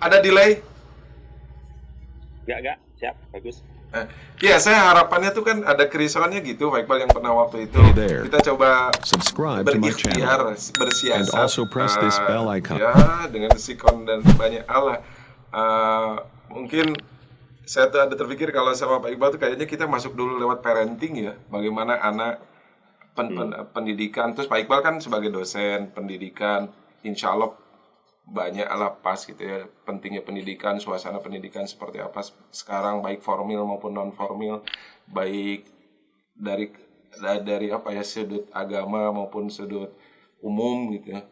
ada delay? Enggak, siap, bagus. Ya, saya harapannya tuh kan ada kerisauannya gitu, Pak Iqbal yang pernah waktu itu. Hey there. Kita coba Subscribe to my berikhtiar, channel. And bersiasat, also press this bell icon. ya dengan sikon dan banyak Allah. Mungkin saya tuh ada terpikir kalau sama Pak Iqbal tuh kayaknya kita masuk dulu lewat parenting ya, bagaimana anak pendidikan. Terus Pak Iqbal kan sebagai dosen pendidikan, insya Allah banyak lah pas gitu ya, pentingnya pendidikan, suasana pendidikan seperti apa sekarang, baik formal maupun non formal, baik dari apa ya, sudut agama maupun sudut umum gitu ya.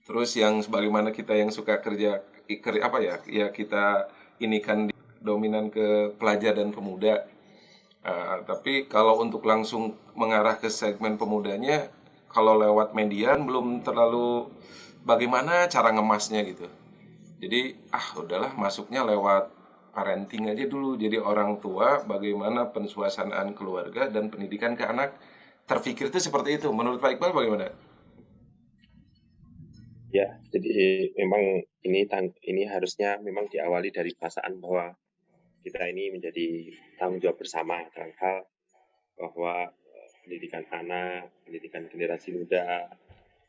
Terus yang sebagaimana kita yang suka kerja apa ya, ya kita ini kan dominan ke pelajar dan pemuda. Tapi kalau untuk langsung mengarah ke segmen pemudanya, kalau lewat median belum terlalu bagaimana cara ngemasnya gitu. Jadi udahlah masuknya lewat parenting aja dulu. Jadi orang tua bagaimana pensuasanaan keluarga dan pendidikan ke anak. Terpikir itu seperti itu. Menurut Pak Iqbal bagaimana? Ya, jadi memang ini harusnya memang diawali dari perasaan bahwa kita ini menjadi tanggung jawab bersama dalam hal bahwa pendidikan anak, pendidikan generasi muda,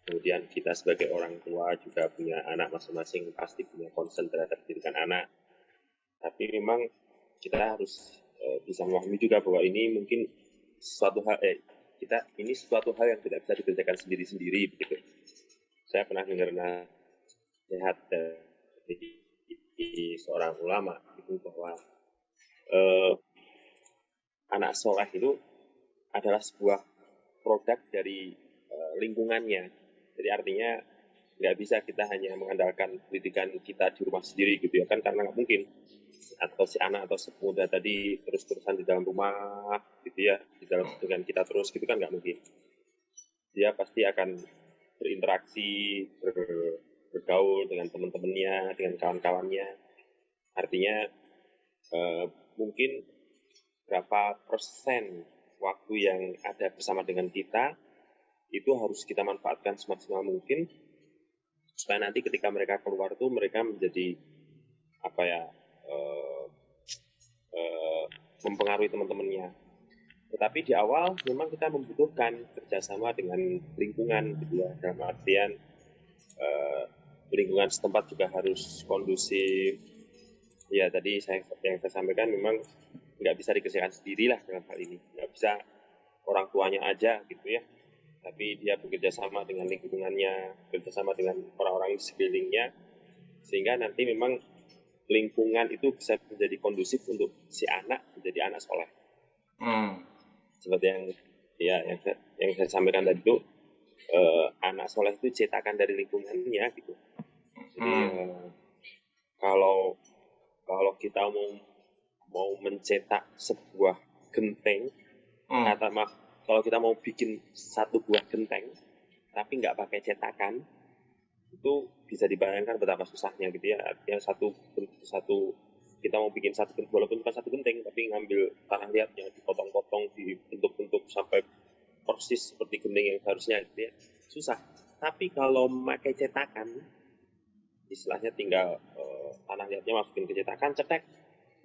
kemudian kita sebagai orang tua juga punya anak masing-masing, pasti punya concern terhadap pendidikan anak. Tapi memang kita harus bisa memahami juga bahwa ini mungkin suatu hal yang tidak bisa dikerjakan sendiri-sendiri begitu. Saya pernah dengar nasihat dari seorang ulama itu bahwa anak soleh itu adalah sebuah produk dari lingkungannya. Jadi artinya nggak bisa kita hanya mengandalkan pendidikan kita di rumah sendiri gitu ya kan, karena nggak mungkin atau si anak atau si pemuda tadi terus-terusan di dalam rumah gitu ya, dengan kita terus gitu kan nggak mungkin. Dia pasti akan berinteraksi, bergaul dengan teman-temannya, dengan kawan-kawannya. Artinya mungkin berapa persen waktu yang ada bersama dengan kita itu harus kita manfaatkan semaksimal mungkin supaya nanti ketika mereka keluar itu mereka menjadi mempengaruhi teman-temannya. Tetapi di awal memang kita membutuhkan kerjasama dengan lingkungan gitu ya, dalam artian lingkungan setempat juga harus kondusif. Ya tadi yang saya sampaikan memang nggak bisa dikerjakan sendirilah dalam hal ini, nggak bisa orang tuanya aja gitu ya, tapi dia bekerja sama dengan lingkungannya, bekerja sama dengan orang-orang di sekelilingnya, sehingga nanti memang lingkungan itu bisa menjadi kondusif untuk si anak menjadi anak soleh. Seperti yang saya sampaikan tadi itu, anak soleh itu cetakan dari lingkungannya gitu. Jadi kalau kita mau mencetak sebuah genteng, kalau kita mau bikin satu buah genteng tapi nggak pakai cetakan, itu bisa dibayangkan betapa susahnya gitu ya. Artinya kita mau bikin satu walaupun bukan satu genteng tapi ngambil tanah liatnya, dipotong-potong, dibentuk-bentuk sampai persis seperti genteng yang seharusnya gitu ya, susah. Tapi kalau pakai cetakan, istilahnya tinggal tanah liatnya masukin ke cetakan, cetek,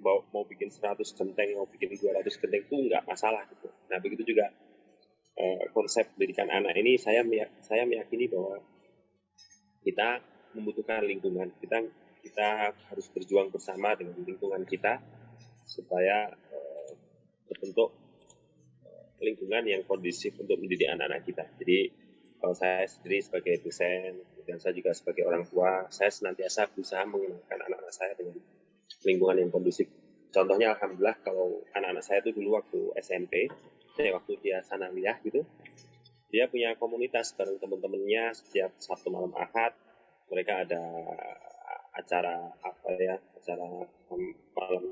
mau bikin 100 genteng, mau bikin 200 genteng itu nggak masalah gitu. Nah begitu juga konsep pendidikan anak ini, saya meyakini bahwa kita membutuhkan lingkungan, kita harus berjuang bersama dengan lingkungan kita supaya terbentuk lingkungan yang kondusif untuk mendidik anak-anak kita. Jadi kalau saya sendiri sebagai dosen dan saya juga sebagai orang tua, saya senantiasa berusaha mengenalkan anak-anak saya dengan lingkungan yang kondusif. Contohnya alhamdulillah kalau anak-anak saya itu dulu waktu SMP, waktu dia sanawiyah gitu, dia punya komunitas bareng teman-temannya. Setiap Sabtu malam Ahad mereka ada acara malam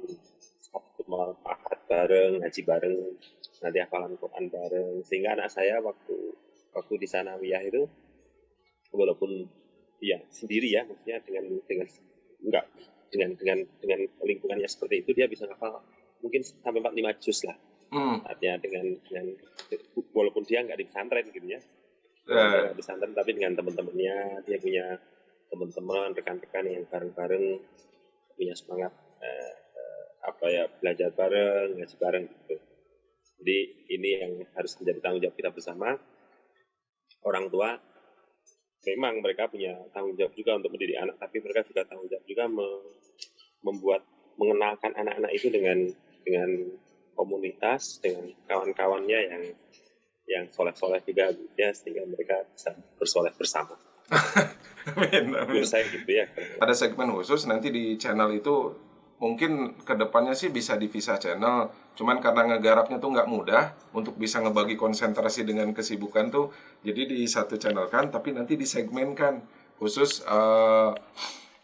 Sabtu malam Ahad bareng, ngaji bareng, nanti hafalan Quran bareng. Sehingga anak saya waktu di sanawiyah itu, walaupun ya sendiri ya, maksudnya dengan lingkungannya seperti itu, dia bisa hafal mungkin sampai 4-5 juz lah. Artinya dengan walaupun dia nggak di pesantren gitu ya, nggak di pesantren, tapi dengan teman-temannya dia punya teman-teman, rekan-rekan yang bareng-bareng punya semangat belajar bareng, ngaji bareng gitu. Jadi ini yang harus menjadi tanggung jawab kita bersama. Orang tua memang mereka punya tanggung jawab juga untuk mendidik anak, tapi mereka juga tanggung jawab juga mengenalkan anak-anak itu dengan komunitas, dengan kawan-kawannya yang soleh-soleh juga, ya, sehingga mereka bisa bersoleh bersama. Amin, amin. Menurut saya gitu ya. Ada segmen khusus nanti di channel itu, mungkin kedepannya sih bisa dipisah channel, cuman karena ngegarapnya tuh nggak mudah untuk bisa ngebagi konsentrasi dengan kesibukan tuh, jadi di satu channel kan, tapi nanti disegmenkan khusus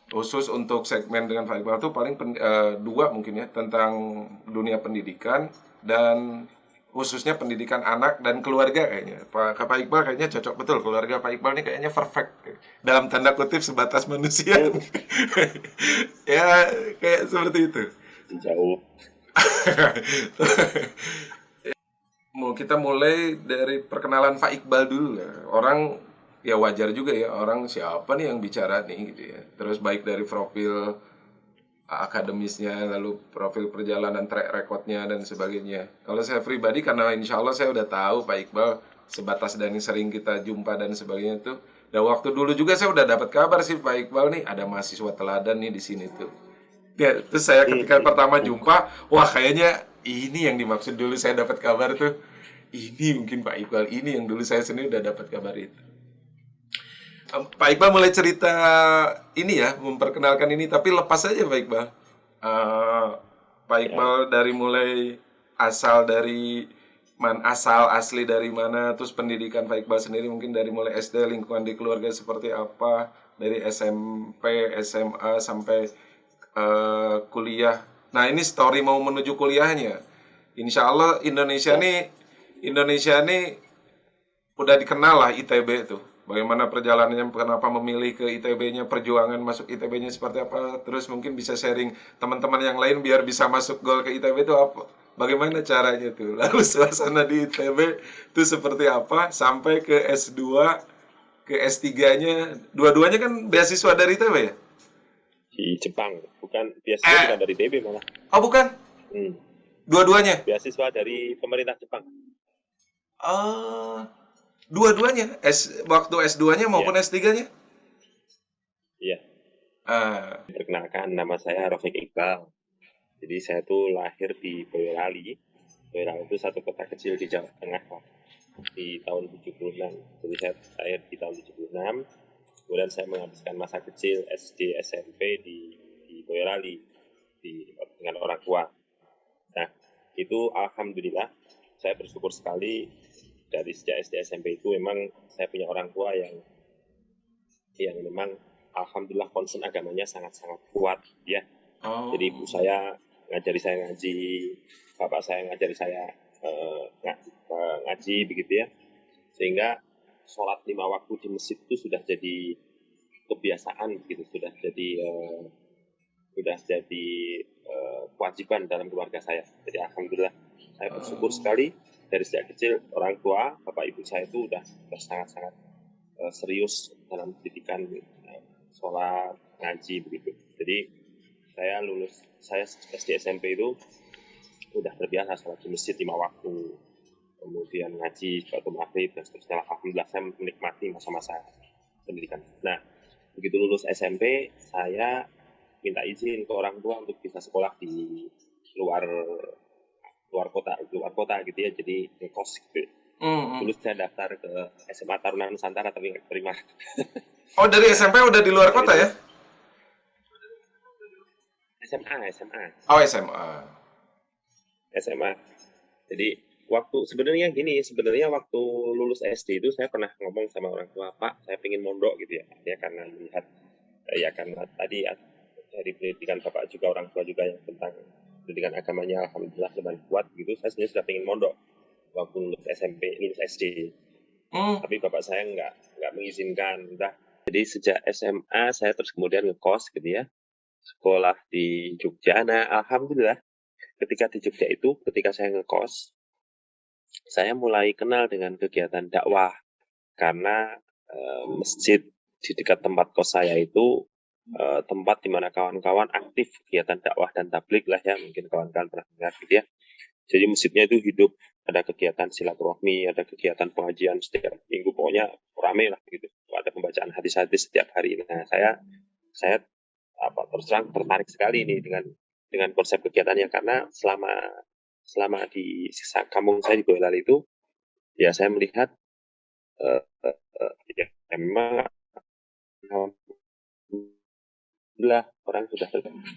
khusus untuk segmen dengan Pak Iqbal tuh paling dua mungkin ya, tentang dunia pendidikan dan khususnya pendidikan anak dan keluarga kayaknya. Pak Iqbal kayaknya cocok betul, keluarga Pak Iqbal ini kayaknya perfect. Dalam tanda kutip sebatas manusia. Ya, kayak seperti itu. Jauh. Mau kita mulai dari perkenalan Pak Iqbal dulu ya. Orang ya wajar juga ya, orang siapa nih yang bicara nih gitu ya. Terus baik dari profil akademisnya, lalu profil perjalanan, track recordnya dan sebagainya. Kalau saya pribadi, karena insya Allah saya udah tahu Pak Iqbal sebatas dan sering kita jumpa dan sebagainya tuh. Dan waktu dulu juga saya udah dapat kabar sih Pak Iqbal nih ada mahasiswa teladan nih di sini tuh. Ya, terus saya ketika pertama jumpa, wah kayaknya ini yang dimaksud dulu saya dapat kabar tuh. Ini mungkin Pak Iqbal ini yang dulu saya sendiri udah dapat kabar itu. Pak Iqbal mulai cerita ini ya, memperkenalkan ini, tapi lepas aja Pak Iqbal. Pak Iqbal dari mulai asal asli dari mana, terus pendidikan Pak Iqbal sendiri mungkin dari mulai SD, lingkungan di keluarga seperti apa, dari SMP, SMA sampai kuliah. Nah ini story mau menuju kuliahnya. Insya Allah Indonesia nih udah dikenal lah ITB itu. Bagaimana perjalanannya, kenapa memilih ke ITB-nya, perjuangan masuk ITB-nya seperti apa. Terus mungkin bisa sharing teman-teman yang lain biar bisa masuk gol ke ITB itu apa. Bagaimana caranya tuh. Lalu suasana di ITB itu seperti apa sampai ke S2, ke S3-nya. Dua-duanya kan beasiswa dari ITB ya? Di Jepang, bukan beasiswa bukan dari ITB malah. Oh bukan? Dua-duanya? Beasiswa dari pemerintah Jepang. Dua-duanya, waktu S2-nya maupun S3-nya? Iya. Perkenalkan, nama saya Rafiq Iqbal. Jadi saya tuh lahir di Boyolali. Boyolali itu satu kota kecil di Jawa Tengah di tahun 76. Jadi saya lahir di tahun 76. Kemudian saya menghabiskan masa kecil SD, SMP di Boyolali dengan orang tua. Nah, itu alhamdulillah saya bersyukur sekali. Dari sejak SD SMP itu memang saya punya orang tua yang memang alhamdulillah concern agamanya sangat-sangat kuat ya. Jadi ibu saya ngajari saya ngaji, bapak saya ngajari saya ngaji begitu ya. Sehingga sholat 5 waktu di masjid itu sudah jadi kebiasaan gitu, sudah jadi kewajiban dalam keluarga saya. Jadi alhamdulillah saya bersyukur sekali. Dari sejak kecil orang tua, bapak ibu saya itu udah sangat-sangat serius dalam pendidikan sholat, ngaji begitu. Jadi saya SD SMP itu udah terbiasa sholat di masjid 5 waktu, kemudian ngaji waktu maghrib dan seterusnya. Alhamdulillah saya menikmati masa-masa pendidikan. Nah, begitu lulus SMP, saya minta izin ke orang tua untuk bisa sekolah di luar kota gitu ya, jadi ngekos gitu. Dulu saya daftar ke SMA Taruna Nusantara tapi nggak terima. Oh, dari SMP udah di luar kota ya? SMA. Oh, SMA. Jadi sebenarnya waktu lulus SD itu saya pernah ngomong sama orang tua, Pak, saya pengen mondok gitu ya karena melihat karena tadi dari pendidikan bapak juga, orang tua juga yang tentang pendidikan agamanya alhamdulillah lumayan kuat gitu. Saya sebenarnya sudah pengen mondok waktu lulus SD. Tapi bapak saya nggak mengizinkan. Jadi sejak SMA saya terus kemudian ngekos gitu ya, sekolah di Jogja. Nah alhamdulillah ketika di Jogja itu, ketika saya ngekos, saya mulai kenal dengan kegiatan dakwah karena masjid di dekat tempat kos saya itu tempat di mana kawan-kawan aktif kegiatan dakwah dan tabligh lah ya, mungkin kawan-kawan pernah dengar gitu ya. Jadi masjidnya itu hidup, ada kegiatan silaturahmi, ada kegiatan pengajian setiap minggu, pokoknya rame lah gitu. Ada pembacaan hadis-hadis setiap hari. Nah, saya terus terang tertarik sekali ini dengan konsep kegiatannya, karena selama di sisa kampung saya di Boyolali itu, ya saya melihat ya, memang alhamdulillah orang sudah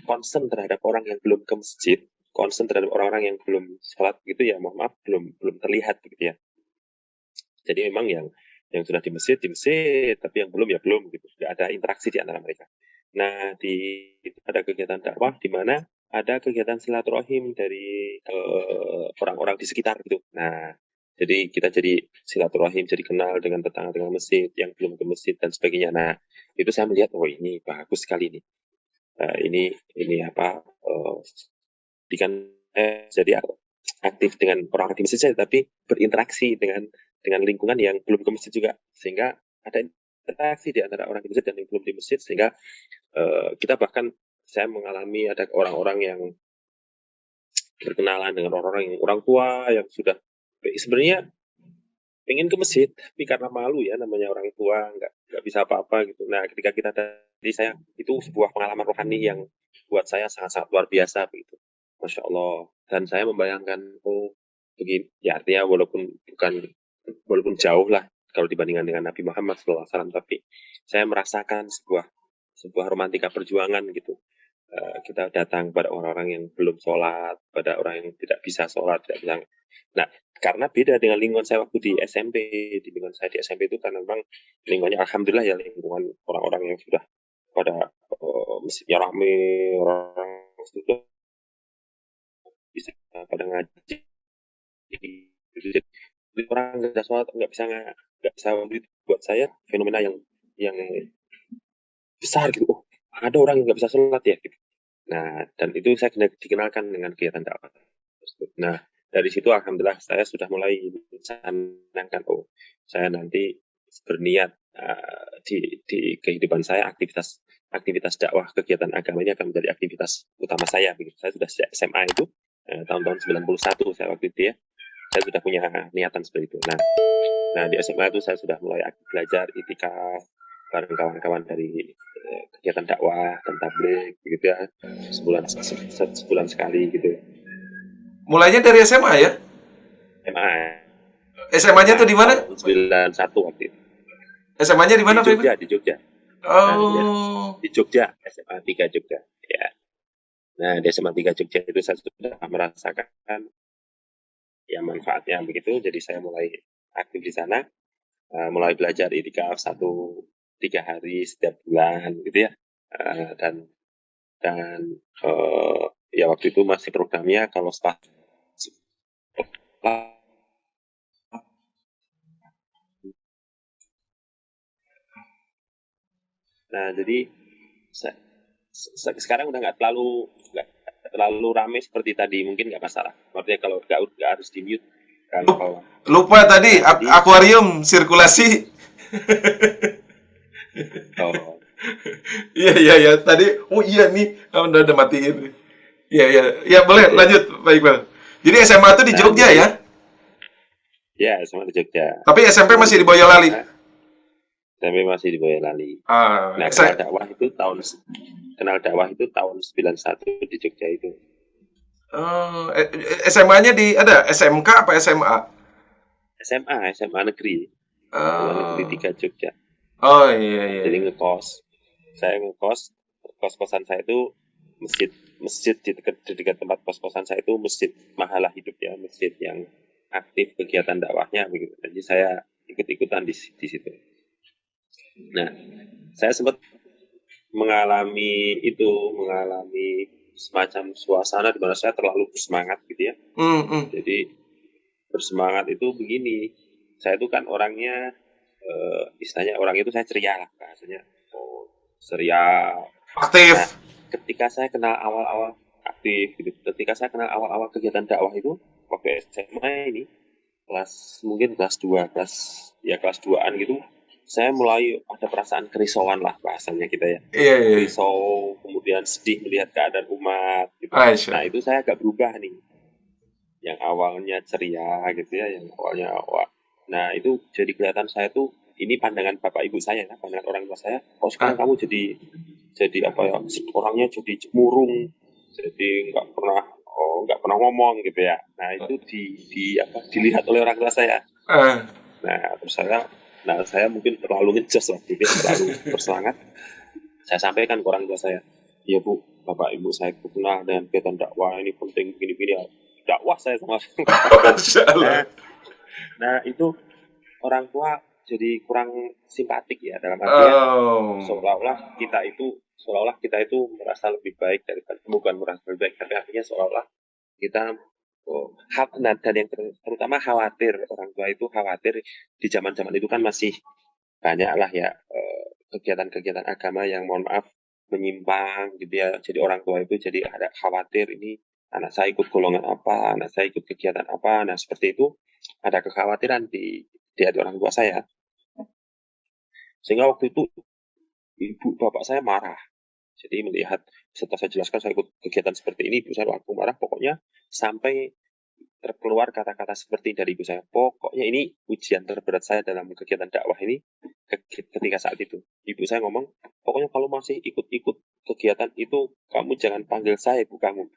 concern terhadap orang yang belum ke masjid, concern terhadap orang-orang yang belum sholat gitu ya, mohon maaf, belum terlihat gitu ya. Jadi memang yang sudah di masjid, tapi yang belum ya belum gitu. Tidak ada interaksi di antara mereka. Nah, ada kegiatan dakwah di mana ada kegiatan silaturahim dari orang-orang di sekitar gitu. Nah, jadi kita jadi silaturahim, jadi kenal dengan tetangga-tetangga masjid yang belum ke masjid dan sebagainya. Nah, itu saya melihat, oh ini bagus sekali nih. Ini apa? Kan jadi aktif dengan orang di masjid saja, tapi berinteraksi dengan lingkungan yang belum ke masjid juga, sehingga ada interaksi di antara orang di masjid dan yang belum di masjid, sehingga kita bahkan saya mengalami ada orang-orang yang berkenalan dengan orang-orang yang orang tua yang sudah sebenarnya pengen ke masjid, tapi karena malu ya, namanya orang tua nggak bisa apa-apa gitu. Nah, ketika kita dari saya itu sebuah pengalaman rohani yang buat saya sangat-sangat luar biasa begitu. Masya Allah. Dan saya membayangkan, oh begini, ya artinya walaupun jauh lah kalau dibandingkan dengan Nabi Muhammad SAW, tapi saya merasakan sebuah romantika perjuangan gitu. Kita datang pada orang-orang yang belum sholat, pada orang yang tidak bisa sholat, tidak bisa. Nah, karena beda dengan lingkungan saya waktu di SMP, di lingkungan saya di SMP itu kan memang lingkungannya alhamdulillah ya, lingkungan orang-orang yang sudah pada masjidnya rame, orang sudah bisa pada ngaji. Jadi orang nggak bisa sholat, nggak bisa buat saya fenomena yang besar gitu. Oh, ada orang yang nggak bisa sholat ya gitu. Nah, dan itu saya dikenalkan dengan kegiatan dakwah tersebut. Nah, dari situ alhamdulillah saya sudah mulai mencanangkan, oh saya nanti berniat di kehidupan saya aktivitas dakwah kegiatan agama ini akan menjadi aktivitas utama saya begitu. Saya sudah sejak SMA itu tahun-tahun 91 saya waktu itu ya, saya sudah punya niatan seperti itu. Nah di SMA itu saya sudah mulai belajar itikaf bareng kawan-kawan dari kegiatan dakwah dan tabligh begitu ya, sebulan sekali gitu. Mulainya dari SMA ya? SMA. SMA-nya tuh di mana? 91 waktu itu. SMA-nya di mana, Pak? Di Jogja. Oh. Di Jogja, SMA 3 Jogja. Ya. Nah, di SMA 3 Jogja itu saya sudah merasakan ya manfaatnya begitu. Jadi saya mulai aktif di sana, mulai belajar itikaf 3 hari setiap bulan gitu ya. Dan ya waktu itu masih programnya kalau nah jadi sekarang udah nggak terlalu ramai seperti tadi, mungkin nggak masalah. Maksudnya kalau nggak harus di mute. Lupa tadi akuarium sirkulasi. Oh. Iya tadi. Oh iya nih, udah matiin. Iya boleh lanjut Pak Iqbal. Jadi SMA itu di Jogja ya? Ya, SMA di Jogja. Tapi SMP masih di Boyolali. SMP masih di Boyolali. Nah, kenal dakwah itu tahun 91 di Jogja itu. SMA-nya ada SMK apa SMA? SMA negeri. SMA negeri 3 Jogja. Oh iya. Jadi ngekos. Saya ngekos, kos-kosan saya itu masjid di dekat tempat kos-kosan saya itu masjid mahalah hidup ya, masjid yang aktif kegiatan dakwahnya begitu. Jadi saya ikut-ikutan di situ. Nah, saya sempat mengalami semacam suasana di mana saya terlalu bersemangat gitu ya. Jadi bersemangat itu begini, saya itu kan orangnya istilahnya orang itu saya ceria lah bahasanya. Ceria, aktif. Nah, ketika saya kenal awal-awal aktif gitu, ketika saya kenal awal-awal kegiatan dakwah itu waktu SMA ini, mungkin kelas 2-an gitu, saya mulai ada perasaan kerisauan lah bahasanya kita ya. Iya, iya. Risau, kemudian sedih melihat keadaan umat gitu. Masya Nah Allah. itu saya agak berubah nih. Yang awalnya ceria gitu ya, yang awalnya wah. Nah itu jadi kelihatan saya tuh ini pandangan bapak ibu saya, ya, pandangan orang tua saya. Kok sekarang Ah, kamu jadi apa ya? Orangnya jadi murung, jadi nggak pernah ngomong gitu ya. Nah itu dilihat oleh orang tua saya. ah. Nah, saya mungkin terlalu ngejos waktu itu, terlalu bersemangat. Saya sampaikan ke orang tua saya, iya bu, bapak ibu saya kenal dengan kegiatan dakwah ini penting begini-begini ya. Dakwah saya sama Masya Allah. nah, nah itu orang tua jadi kurang simpatik ya dalam artian Oh. seolah-olah kita itu merasa lebih baik bukan merasa lebih baik, tapi artinya seolah-olah kita dan yang terutama khawatir orang tua itu khawatir di zaman-zaman itu kan masih banyak lah ya kegiatan-kegiatan agama yang mohon maaf menyimpang gitu ya. Jadi orang tua itu jadi ada khawatir ini anak saya ikut golongan apa, anak saya ikut kegiatan apa. Nah seperti itu ada kekhawatiran di hati orang tua saya. Sehingga waktu itu ibu bapak saya marah. Jadi melihat setelah saya jelaskan saya ikut kegiatan seperti ini, ibu saya waktu marah pokoknya sampai terkeluar kata-kata seperti dari ibu saya. Pokoknya ini ujian terberat saya dalam kegiatan dakwah ini ketika saat itu. Ibu saya ngomong, pokoknya kalau masih ikut-ikut kegiatan itu, kamu jangan panggil saya ibu kamu.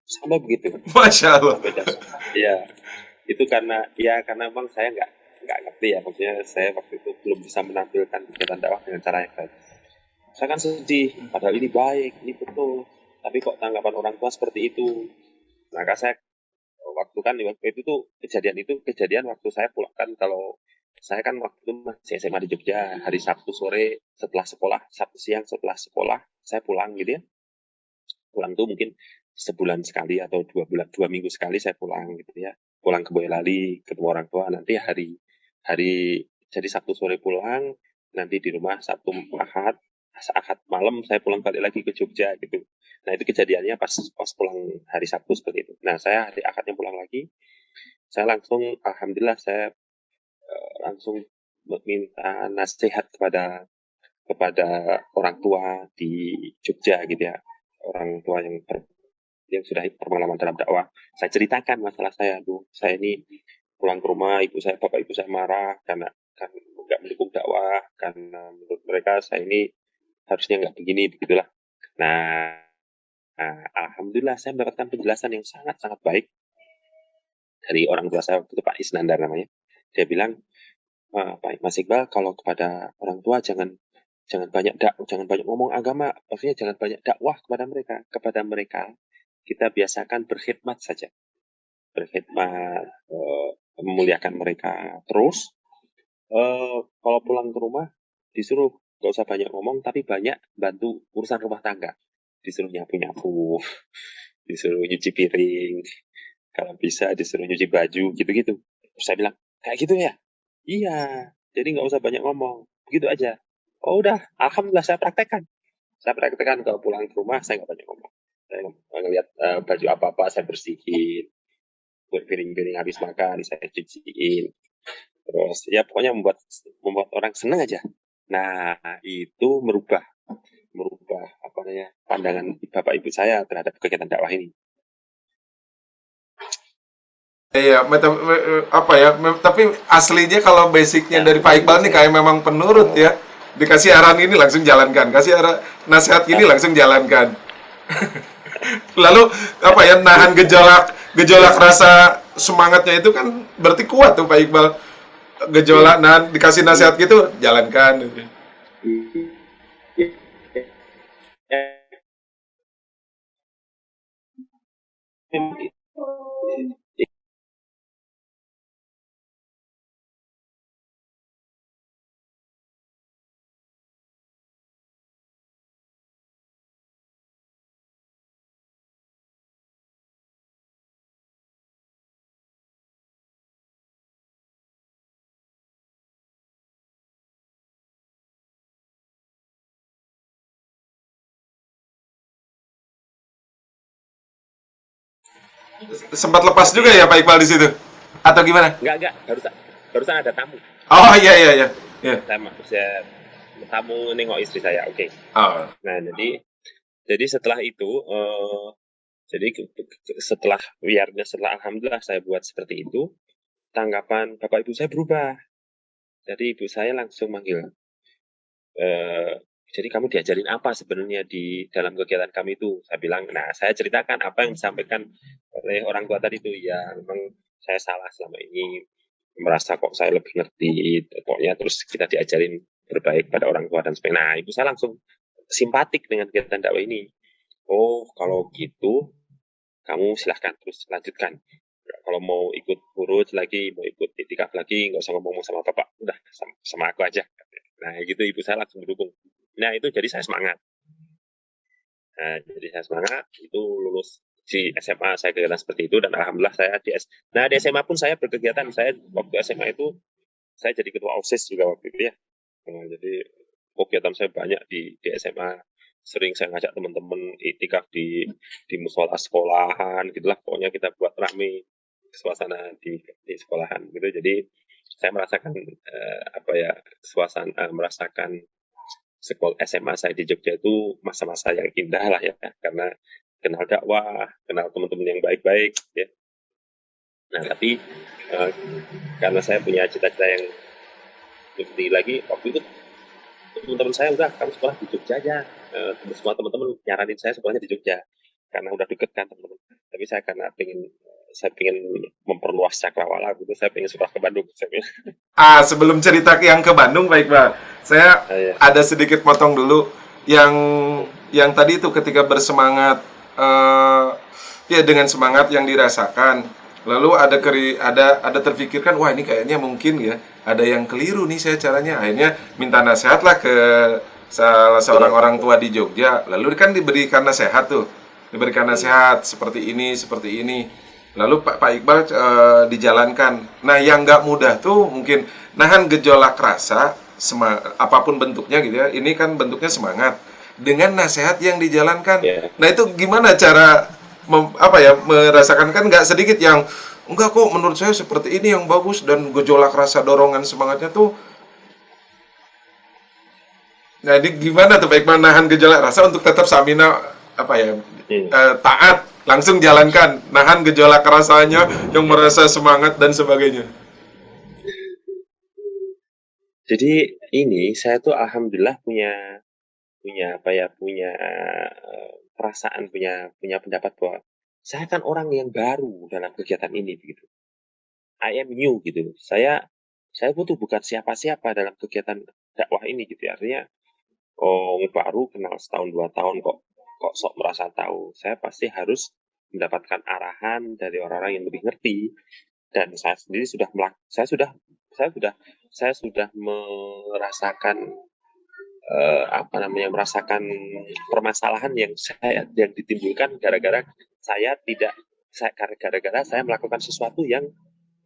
Sampai begitu. Masya Allah. Sampai dasar. Ya, itu karena memang saya nggak ngerti ya. Maksudnya saya waktu itu belum bisa menampilkan kegiatan dakwah dengan cara yang baik. Saya kan sedih, padahal ini baik, ini betul. Tapi kok tanggapan orang tua seperti itu. Maka saya waktu itu tuh kejadian waktu saya pulang kan kalau saya kan waktu itu masih SMA di Jogja hari Sabtu sore setelah sekolah Sabtu siang setelah sekolah saya pulang gitu ya pulang tuh mungkin sebulan sekali atau 2 minggu sekali saya pulang gitu ya pulang ke Boyolali ketemu orang tua nanti hari jadi Sabtu sore pulang nanti di rumah Sabtu Ahad malam saya pulang balik lagi ke Jogja gitu. Nah itu kejadiannya pas pulang hari Sabtu seperti itu. Nah saya hari Ahadnya pulang lagi, saya langsung alhamdulillah saya langsung minta nasihat kepada orang tua di Jogja gitu ya, orang tua yang sudah berpengalaman dalam dakwah. Saya ceritakan masalah saya tuh, saya ini pulang ke rumah bapak ibu saya marah karena kan nggak mendukung dakwah karena menurut mereka saya ini harusnya nggak begini begitulah. Nah, alhamdulillah saya mendapatkan penjelasan yang sangat-sangat baik dari orang tua saya waktu itu Pak Isnandar namanya. Dia bilang, Pak Mas Iqbal kalau kepada orang tua jangan jangan banyak ngomong agama, maksudnya jangan banyak dakwah kepada mereka kita biasakan berkhidmat saja, berkhidmat memuliakan mereka terus. Kalau pulang ke rumah disuruh gak usah banyak ngomong tapi banyak bantu urusan rumah tangga, disuruh nyapu-nyapu, disuruh nyuci piring, kalau bisa disuruh nyuci baju gitu-gitu. Terus saya bilang kayak gitu ya, iya, jadi nggak usah banyak ngomong, begitu aja. Oh udah, alhamdulillah saya praktekkan kalau pulang ke rumah saya nggak banyak ngomong, saya ngelihat baju apa-apa saya bersihin, piring-piring habis makan saya cuciin, terus ya pokoknya membuat orang senang aja. Nah itu merubah apa namanya pandangan bapak ibu saya terhadap kegiatan dakwah ini. Iya, apa ya? Tapi aslinya kalau basicnya Nah dari Pak kemudian Iqbal nih saya kayak memang penurut ya. Dikasih arahan ini langsung jalankan, kasih nasihat ini langsung jalankan. Lalu apa ya? Nahan gejolak rasa semangatnya itu kan berarti kuat tuh Pak Iqbal. Gejolak nahan dikasih nasihat gitu, jalankan. Sempat lepas juga ya Pak Iqbal di situ? Atau gimana? enggak barusan ada tamu. Oh iya iya iya. Ya. saya tamu nengok istri saya, oke. Ah, Nah, jadi setelah itu, setelah alhamdulillah saya buat seperti itu, tanggapan bapak ibu saya berubah. Jadi ibu saya langsung manggil, jadi kamu diajarin apa sebenarnya di dalam kegiatan kami itu? Saya bilang, nah saya ceritakan apa yang disampaikan oleh orang tua tadi itu, ya memang saya salah selama ini, merasa kok saya lebih ngerti, pokoknya terus kita diajarin berbaik pada orang tua dan sebagainya. Nah, ibu saya langsung simpatik dengan kegiatan dakwah ini. Oh, kalau gitu kamu silahkan terus lanjutkan. Kalau mau ikut urut lagi, mau ikut itikaf lagi, nggak usah ngomong sama bapak, udah sama aku aja. Nah, gitu ibu saya langsung mendukung. Nah, itu jadi saya semangat. Nah, jadi saya semangat, itu lulus di SMA saya kegiatan seperti itu, dan alhamdulillah saya di SMA pun saya berkegiatan. Saya waktu SMA itu, saya jadi ketua OSIS juga waktu itu ya. Nah, jadi kegiatan saya banyak di SMA. Sering saya ngajak teman-teman itikaf di musola sekolahan, gitulah. Pokoknya kita buat rame suasana di sekolahan gitu. Jadi saya merasakan merasakan sekolah SMA saya di Jogja itu masa-masa yang indah lah ya, karena kenal dakwah, kenal teman-teman yang baik-baik ya. Nah, tapi karena saya punya cita-cita yang lebih tinggi lagi, waktu itu teman-teman saya udah kamu sekolah di Jogja aja. Semua teman-teman nyaranin saya sekolahnya di Jogja karena udah deket kan teman-teman. Tapi saya karena saya pengen memperluas cakrawala gitu, saya pengen sekolah ke Bandung. sebelum cerita yang ke Bandung, Pak Iqbal, saya Ya. ada sedikit potong dulu yang tadi itu ketika bersemangat, ya dengan semangat yang dirasakan, lalu ada terfikirkan, wah ini kayaknya mungkin ya ada yang keliru nih saya caranya, akhirnya minta nasihat lah ke salah seorang orang tua di Jogja, lalu kan diberikan nasihat seperti ini. Lalu Pak Iqbal dijalankan. Nah, yang nggak mudah tuh mungkin nahan gejolak rasa, apapun bentuknya gitu ya. Ini kan bentuknya semangat dengan nasihat yang dijalankan. Yeah. Nah, itu gimana cara merasakan, kan nggak sedikit yang enggak kok, menurut saya seperti ini yang bagus, dan gejolak rasa dorongan semangatnya tuh. Nah, ini gimana tuh Pak Iqbal nahan gejolak rasa untuk tetap samina taat, langsung jalankan, nahan gejolak rasanya yang merasa semangat dan sebagainya. Jadi ini saya tuh alhamdulillah punya perasaan, punya pendapat bahwa saya kan orang yang baru dalam kegiatan ini begitu. I am new gitu. Saya tuh bukan siapa-siapa dalam kegiatan dakwah ini gitu. Artinya baru kenal setahun 2 tahun kok sok merasa tahu. Saya pasti harus mendapatkan arahan dari orang-orang yang lebih ngerti, dan saya sendiri sudah merasakan merasakan permasalahan yang ditimbulkan gara-gara saya melakukan sesuatu yang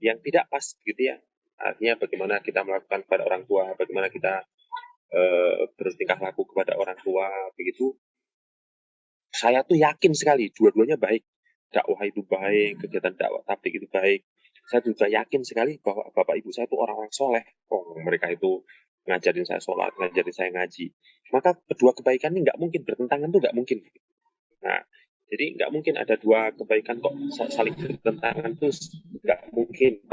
tidak pas gitu ya. Artinya bagaimana kita melakukan kepada orang tua, bagaimana kita bertingkah laku kepada orang tua begitu. Saya tuh yakin sekali dua-duanya baik. Dakwah itu baik, kegiatan dakwah tabligh itu baik. Saya juga yakin sekali bahwa bapak ibu saya itu orang-orang soleh. Mereka itu ngajarin saya sholat, ngajarin saya ngaji. Maka kedua kebaikan ini nggak mungkin bertentangan, tuh nggak mungkin. Nah, jadi nggak mungkin ada dua kebaikan kok saling bertentangan, tuh nggak mungkin.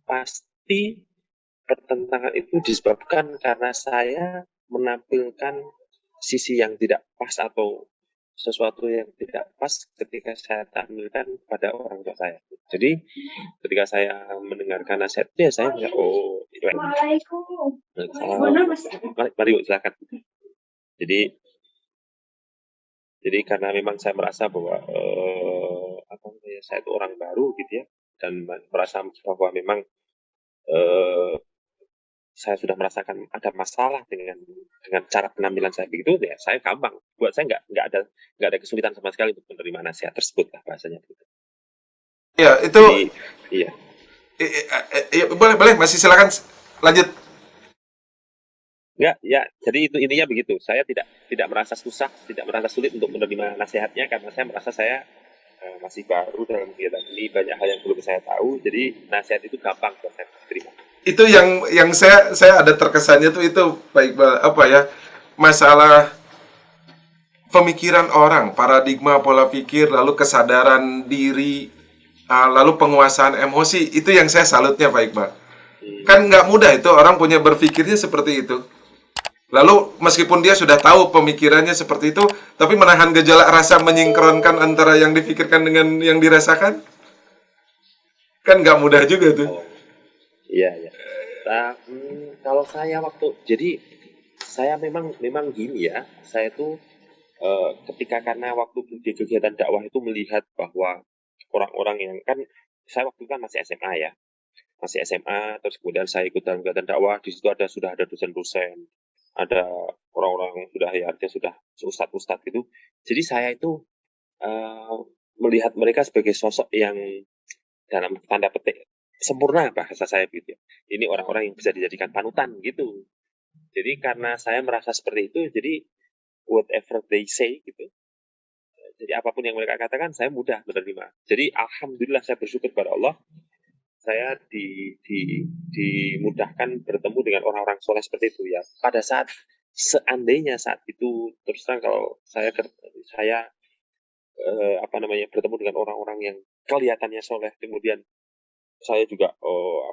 Pasti pertentangan itu disebabkan karena saya menampilkan sisi yang tidak pas atau sesuatu yang tidak pas ketika saya tampilkan pada orang tua saya. Jadi ketika saya mendengarkan nasihat itu, ya saya bilang, mari silakan. Jadi karena memang saya merasa bahwa saya itu orang baru gitu ya, dan merasa bahwa memang saya sudah merasakan ada masalah dengan cara penampilan saya begitu, ya saya gampang. Buat saya nggak ada kesulitan sama sekali untuk menerima nasihat tersebut lah bahasanya begitu. Ya, itu. Jadi, iya. Boleh, masih silakan lanjut. Ya, jadi itu intinya begitu. Saya tidak merasa susah, tidak merasa sulit untuk menerima nasihatnya, karena saya merasa saya masih baru dalam kegiatan ini, banyak hal yang belum saya tahu, jadi nasihat itu gampang buat saya terima. Itu yang saya ada terkesannya tuh itu Pak Iqbal, apa ya, masalah pemikiran orang, paradigma pola pikir, lalu kesadaran diri, lalu penguasaan emosi, itu yang saya salutnya Pak Iqbal. Kan Hmm, nggak mudah itu orang punya berpikirnya seperti itu. Lalu meskipun dia sudah tahu pemikirannya seperti itu, tapi menahan gejolak rasa menyingkronkan antara yang dipikirkan dengan yang dirasakan, kan nggak mudah juga tuh. oh, iya ya. Kalau saya jadi saya memang memang gini ya, saya tuh ketika karena waktu di kegiatan dakwah itu melihat bahwa orang-orang yang kan saya waktu itu kan masih SMA ya, masih SMA, terus kemudian saya ikut dalam kegiatan dakwah, di situ sudah ada dosen-dosen, ada orang-orang yang sudah ya artinya sudah ustadz-ustadz gitu. Jadi saya itu eh, melihat mereka sebagai sosok yang dalam tanda petik sempurna bahasa saya gitu ya. Ini orang-orang yang bisa dijadikan panutan gitu. Jadi karena saya merasa seperti itu, jadi whatever they say gitu. Jadi apapun yang mereka katakan saya mudah menerima. Jadi alhamdulillah saya bersyukur kepada Allah, saya dimudahkan bertemu dengan orang-orang soleh seperti itu ya. Pada saat seandainya saat itu terus terang kalau saya apa namanya bertemu dengan orang-orang yang kelihatannya soleh, kemudian saya juga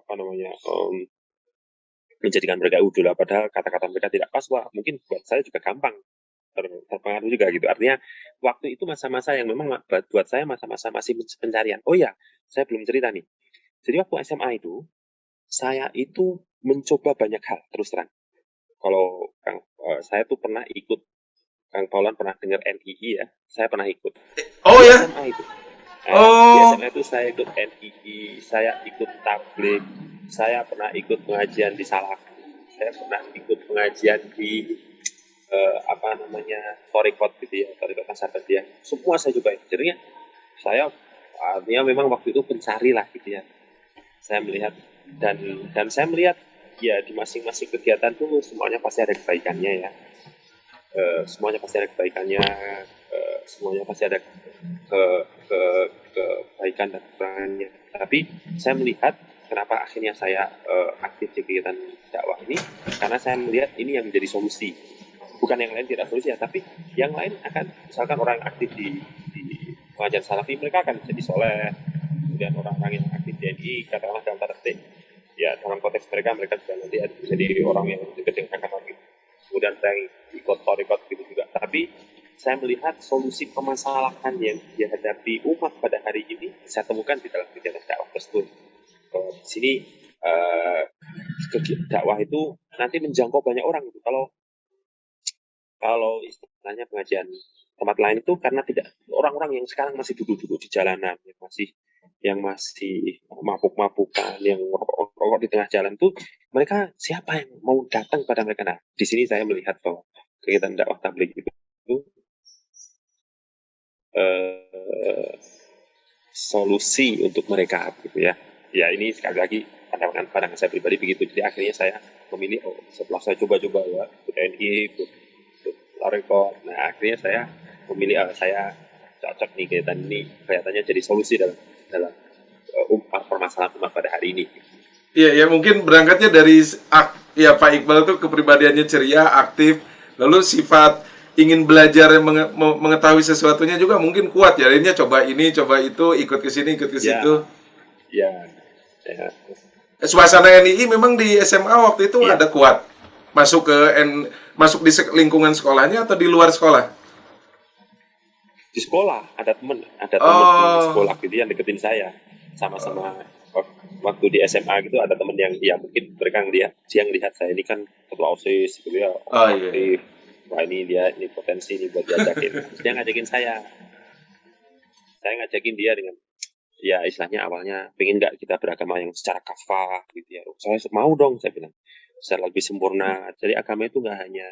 apa namanya menjadikan mereka idola padahal kata-kata mereka tidak pas, wah mungkin buat saya juga gampang terpengaruh juga gitu. Artinya waktu itu masa-masa yang memang buat saya masa-masa masih pencarian. Oh ya, saya belum cerita nih. Jadi waktu SMA itu saya itu mencoba banyak hal terus terang. Kalau saya tuh pernah ikut, Kang Paulan pernah dengar NII ya, saya pernah ikut Oh di ya, SMA itu. Di oh, SMA itu saya ikut NII, saya ikut tablik, saya pernah ikut pengajian di Salafi, saya pernah ikut pengajian di apa namanya Torikot gitu ya, Torikot Nasabatiyah. Semua saya coba. Jadinya saya artinya memang waktu itu pencari lah gitu ya. Saya melihat dan saya melihat ya di masing-masing kegiatan tuh semuanya pasti ada kebaikannya ya. Semuanya pasti ada kebaikannya, semuanya pasti ada ke, ke kebaikan dan kekurangannya. Tapi saya melihat kenapa akhirnya saya aktif di kegiatan dakwah ini karena saya melihat ini yang menjadi solusi. Bukan yang lain tidak solusi ya, tapi yang lain akan misalkan orang aktif di pengajian salafi mereka akan jadi soleh. Kemudian orang-orang yang aktif di NI katakanlah dalam tanda petik ya dalam konteks mereka juga nanti jadi orang yang dekat dengan agama gitu. Kemudian saya ikut torikot gitu juga. Tapi saya melihat solusi permasalahan yang dihadapi umat pada hari ini saya temukan di dalam kegiatan dakwah tersebut. Di sini eh, dakwah itu nanti menjangkau banyak orang. Gitu. Kalau kalau istilahnya pengajian tempat lain itu karena tidak orang-orang yang sekarang masih duduk-duduk di jalanan yang masih mabuk-mabukan yang rokok di tengah jalan tuh mereka siapa yang mau datang pada mereka. Nah di sini saya melihat bahwa kegiatan dakwah tabligh itu eh, solusi untuk mereka gitu ya. Ya ini sekali lagi pandangan saya pribadi begitu. Jadi akhirnya saya memilih setelah saya coba-coba ya ikut TNI, ikut Larekor. Nah akhirnya saya memilih saya cocok nih kegiatan ini kelihatannya jadi solusi dalam dalam permasalahan umat pada hari ini. iya ya mungkin berangkatnya dari ya Pak Iqbal tuh kepribadiannya ceria, aktif, lalu sifat ingin belajar mengetahui sesuatunya juga mungkin kuat ya. Akhirnya coba ini, coba itu, ikut ke sini, ikut ke situ. Ya, ya, ya, Suasana NII memang di SMA waktu itu iya. ada kuat. Masuk ke masuk di lingkungan sekolahnya atau di luar sekolah? Di sekolah ada temen di Oh, sekolah gitu yang deketin saya sama-sama waktu di SMA gitu ada temen yang ya mungkin mereka ngelihat saya ini kan ketua OSIS gitu ya oh iya, iya. aktif, wah ini potensi ini buat diajakin. Terus dia ngajakin saya ngajakin dia dengan ya istilahnya awalnya pengen nggak kita beragama yang secara kafah gitu ya. Saya mau dong saya bilang secara lebih sempurna. Jadi agama itu nggak hanya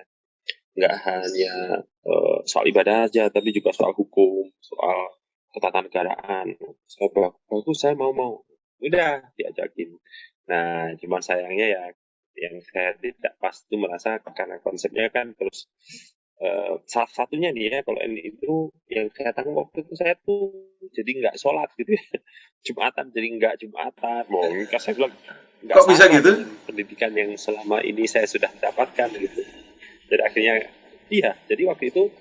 soal ibadah aja, tapi juga soal hukum, soal ketatanegaraan. Saya bagus, saya mau. Udah diajakin. Nah, cuma sayangnya ya yang saya tidak pas itu merasa karena konsepnya kan terus salah satunya nih ya, kalau ini itu yang saya tanggung waktu itu saya tuh jadi nggak sholat gitu ya. Jumatan jadi nggak Jumatan. Mau kan saya bilang nggak Kok bisa sama gitu? dengan pendidikan yang selama ini saya sudah dapatkan gitu. Jadi akhirnya iya, jadi waktu itu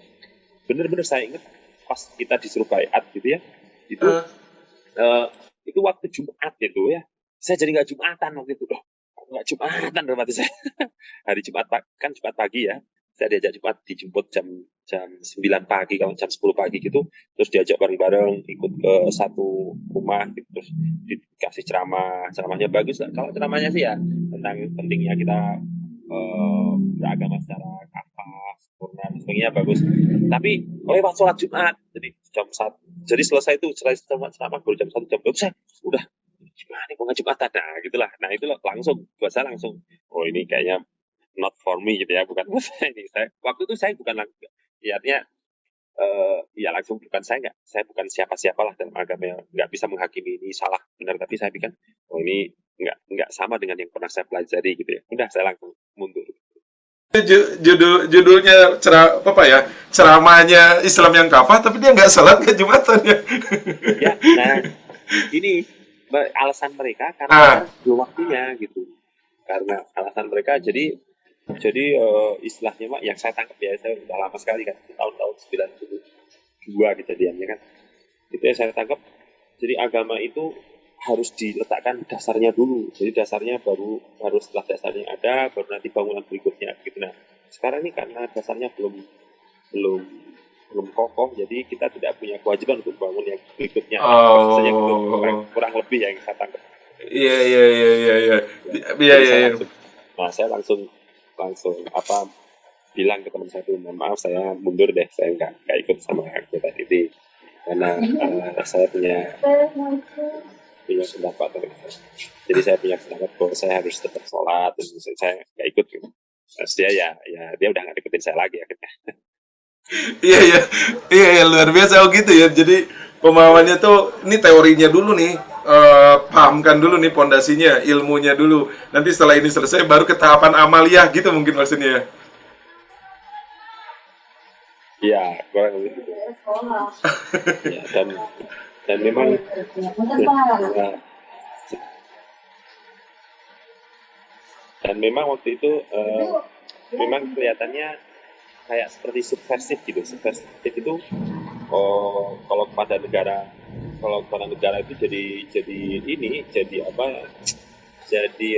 bener-bener saya ingat pas kita disuruh baiat gitu ya, itu Eh, eh, itu waktu Jumat gitu ya. Saya jadi nggak Jumatan waktu itu. Loh, kok nggak Jumatan dalam hati saya. Hari Jumat kan Jumat pagi ya. Saya diajak Jumat dijemput jam jam 9 pagi, kalau jam 10 pagi gitu, terus diajak bareng-bareng ikut ke satu rumah gitu, terus dikasih ceramahnya bagus lah. Kalau ceramahnya sih ya tentang pentingnya kita beragama secara kafah, sempurna, dan sebagainya bagus. Tapi lewat sholat Jumat, jadi jam 1, jadi selesai itu ceramah baru jam 1 jam 2 saya udah gimana nih mau Jumat ada gitulah. Nah itu langsung buat saya langsung oh ini kayaknya not for me gitu ya, bukan buat saya ini. Saya waktu itu saya bukan ya, artinya ya langsung bukan saya bukan siapa-siapa lah dalam agama yang nggak bisa menghakimi ini salah benar, tapi saya pikir oh ini nggak sama dengan yang pernah saya pelajari gitu ya. Udah saya langsung mundur. judulnya apa ya? Ceramahnya Islam yang kafah, tapi dia nggak salat ke Jumatan ya. Ya, nah ini alasan mereka Ah, karena belum waktunya gitu. Karena alasan mereka jadi istilahnya Pak yang saya tangkap ya, saya udah lama sekali kan, tahun-tahun 92 kejadiannya kan. Itu yang saya tangkap. Jadi agama itu harus diletakkan dasarnya dulu. Jadi dasarnya baru setelah dasarnya ada, baru nanti bangunan berikutnya gitu. Nah, sekarang ini karena dasarnya belum belum belum kokoh, jadi kita tidak punya kewajiban untuk bangun yang berikutnya. Bahasanya gitu, kurang, oh, kurang lebih yang saya tangkap. iya iya iya iya iya, Ya. iya Jadi iya. Iya. saya langsung langsung apa bilang ke teman saya tuh, mohon maaf saya mundur deh, saya nggak ikut sama kita ini karena saya punya pendapat. Jadi saya punya pendapat bahwa saya harus tetap sholat, dan saya nggak ikut gitu. Terus dia udah nggak ikutin saya lagi akhirnya. Iya iya iya iya, luar biasa oh gitu ya. Jadi pemahamannya tuh ini teorinya dulu nih, pahamkan dulu nih pondasinya, ilmunya dulu. Nanti setelah ini selesai baru ke tahapan amaliyah gitu mungkin maksudnya ya. Iya, kurang lebih gitu. Ya, dan memang ya, dan memang waktu itu memang kelihatannya kayak seperti subversif gitu. Subversif itu kalau kepada negara itu jadi ini jadi apa, jadi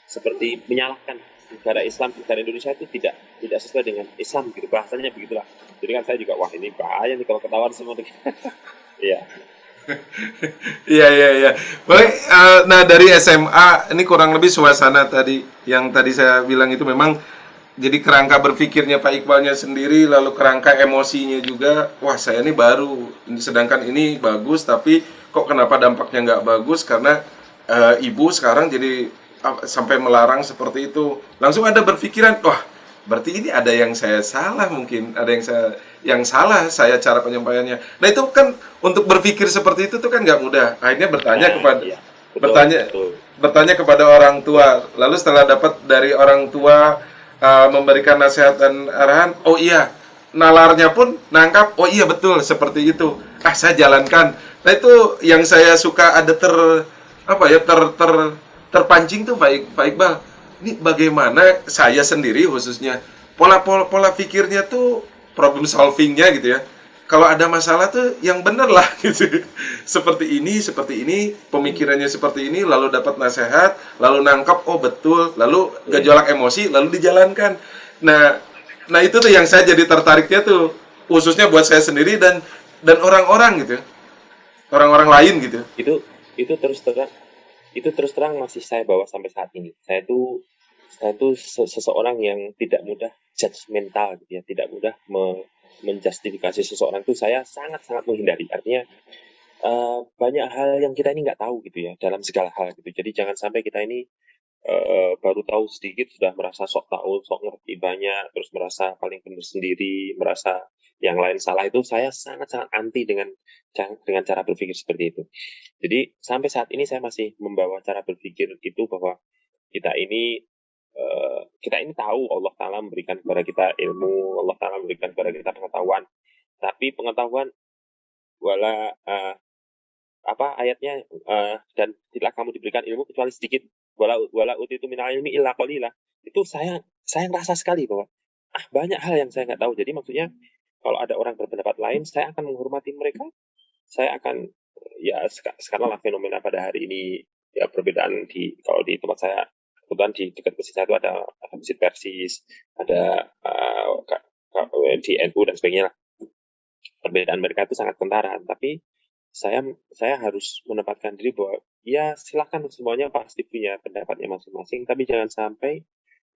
seperti menyalahkan negara Islam, negara Indonesia itu tidak sesuai dengan Islam gitu, bahasanya begitulah. Jadi kan saya juga wah ini bahaya nih kalau ketahuan semua. Iya. Iya iya iya. Baik, nah dari SMA ini kurang lebih suasana tadi yang tadi saya bilang itu memang jadi kerangka berpikirnya Pak Iqbalnya sendiri, lalu kerangka emosinya juga. Wah saya ini baru, sedangkan ini bagus, tapi kok kenapa dampaknya nggak bagus? Karena ibu sekarang jadi sampai melarang seperti itu. Langsung ada berpikiran, wah berarti ini ada yang saya salah mungkin, ada yang salah saya cara penyampaiannya. Nah itu kan untuk berpikir seperti itu tuh kan nggak mudah. Akhirnya Nah, iya. Betul, bertanya betul. bertanya kepada orang tua. Lalu setelah dapat dari orang tua memberikan nasihat dan arahan, oh iya, nalarnya pun nangkap, oh iya betul seperti itu. Ah saya jalankan. Nah itu yang saya suka ada apa ya terpancing tuh Pak Iqbal. Ini bagaimana saya sendiri khususnya pola pikirnya tuh problem solvingnya gitu ya. Kalau ada masalah tuh yang bener lah gitu. Seperti ini, pemikirannya seperti ini, lalu dapat nasihat, lalu nangkap, oh betul, lalu Iya. gejolak emosi, lalu dijalankan. Nah, nah itu tuh yang saya jadi tertariknya tuh, khususnya buat saya sendiri dan orang-orang gitu, orang-orang lain gitu. Itu itu terus terang masih saya bawa sampai saat ini. Saya tuh seseorang yang tidak mudah judgmental gitu ya, tidak mudah menjustifikasi seseorang, itu saya sangat-sangat menghindari. Artinya banyak hal yang kita ini nggak tahu gitu ya dalam segala hal gitu. Jadi jangan sampai kita ini baru tahu sedikit sudah merasa sok tahu, sok ngerti banyak, terus merasa paling benar sendiri, merasa yang lain salah. Itu saya sangat-sangat anti dengan cara berpikir seperti itu. Jadi sampai saat ini saya masih membawa cara berpikir itu bahwa kita ini kita ini tahu Allah Ta'ala memberikan kepada kita ilmu, Allah Ta'ala memberikan kepada kita pengetahuan. Tapi pengetahuan wala apa ayatnya dan tidaklah kamu diberikan ilmu kecuali sedikit. Wala utitu minal ilmi illa qalila. Itu saya ngerasa sekali bahwa banyak hal yang saya nggak tahu. Jadi maksudnya kalau ada orang berpendapat lain, saya akan menghormati mereka. Saya akan ya sekarang lah fenomena pada hari ini ya perbedaan kalau di tempat saya kebetulan di dekat masjid saya itu ada masjid Persis, ada di NU dan sebagainya lah. Perbedaan mereka itu sangat kentara, tapi saya harus menempatkan diri bahwa ya silakan semuanya pasti punya pendapatnya masing-masing, tapi jangan sampai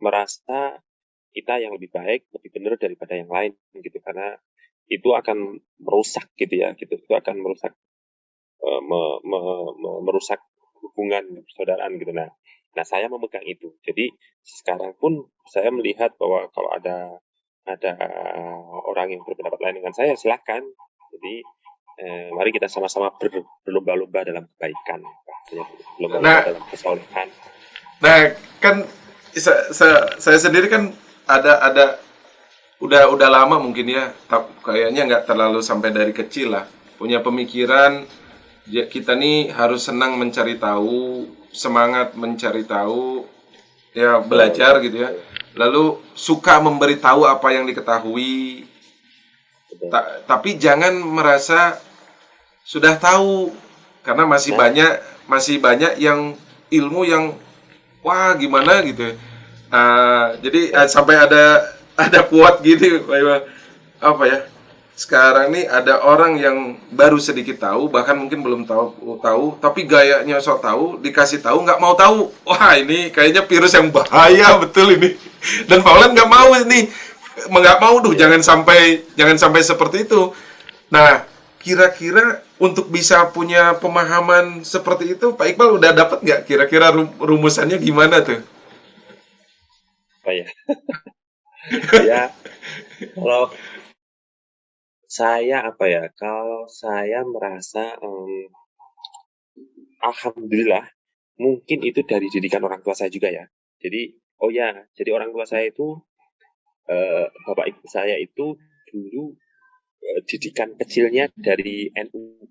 merasa kita yang lebih baik, lebih benar daripada yang lain gitu, karena itu akan merusak gitu ya, gitu itu akan merusak merusak hubungan persaudaraan gitu. Nah saya memegang itu. Jadi sekarang pun saya melihat bahwa kalau ada orang yang berpendapat lain dengan saya, silakan. Jadi mari kita sama-sama berlomba-lomba dalam kebaikan, berlomba-lomba dalam kesolehan. Nah, kan saya sendiri kan ada udah lama mungkin ya, kayaknya nggak terlalu sampai dari kecil lah punya pemikiran kita nih harus senang mencari tahu, semangat mencari tahu, ya belajar gitu ya. Lalu suka memberitahu apa yang diketahui, tapi jangan merasa sudah tahu, karena masih banyak yang ilmu yang wah gimana gitu. Jadi sampai ada quote gitu, apa ya? Sekarang nih ada orang yang baru sedikit tahu, bahkan mungkin belum tahu, tapi gayanya sok tahu, dikasih tahu nggak mau tahu. Wah, ini kayaknya virus yang bahaya betul ini. Dan Paulan nggak mau ini, nggak mau jangan sampai seperti itu. Nah, kira-kira untuk bisa punya pemahaman seperti itu, Pak Iqbal udah dapat nggak? Kira-kira rumusannya gimana tuh? Ya, kalau saya merasa alhamdulillah mungkin itu dari didikan orang tua saya juga ya. Jadi jadi orang tua saya itu bapak ibu saya itu dulu didikan kecilnya dari NU.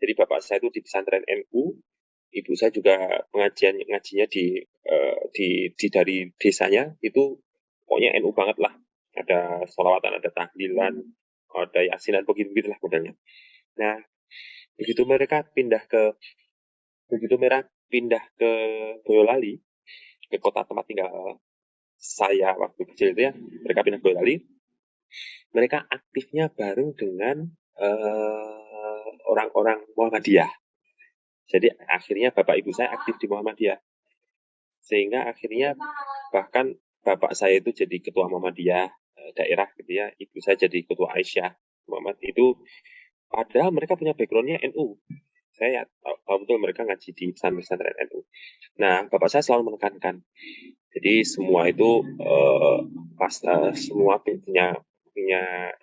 Jadi bapak saya itu di pesantren NU, ibu saya juga ngajinya di dari desanya itu pokoknya NU banget lah. Ada sholawatan, ada tahlilan, ada yasinan, begitu-begitulah modelnya. Nah, begitu mereka pindah ke Boyolali, ke kota tempat tinggal saya waktu kecil itu ya, mereka pindah ke Boyolali, mereka aktifnya bareng dengan orang-orang Muhammadiyah. Jadi akhirnya bapak ibu saya aktif di Muhammadiyah, sehingga akhirnya bahkan bapak saya itu jadi ketua Muhammadiyah daerah gitu ya, ibu saya jadi ketua Aisyah Muhammad itu, padahal mereka punya backgroundnya NU. Saya tahu betul mereka ngaji di pesantren NU. Nah, bapak saya selalu menekankan, jadi semua itu semua punya.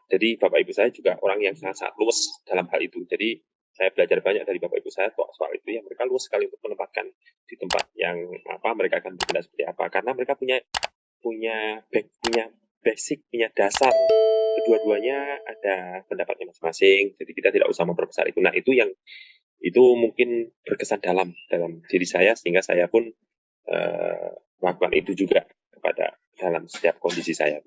Jadi bapak ibu saya juga orang yang sangat luas dalam hal itu. Jadi saya belajar banyak dari bapak ibu saya soal itu ya, mereka luas sekali untuk menempatkan di tempat yang mereka akan bertindak seperti apa, karena mereka punya basic, punya dasar. Kedua-duanya ada pendapatnya masing-masing, jadi kita tidak usah memperbesar itu. Nah, itu mungkin berkesan dalam diri saya, sehingga saya pun melakukan itu juga kepada dalam setiap kondisi saya.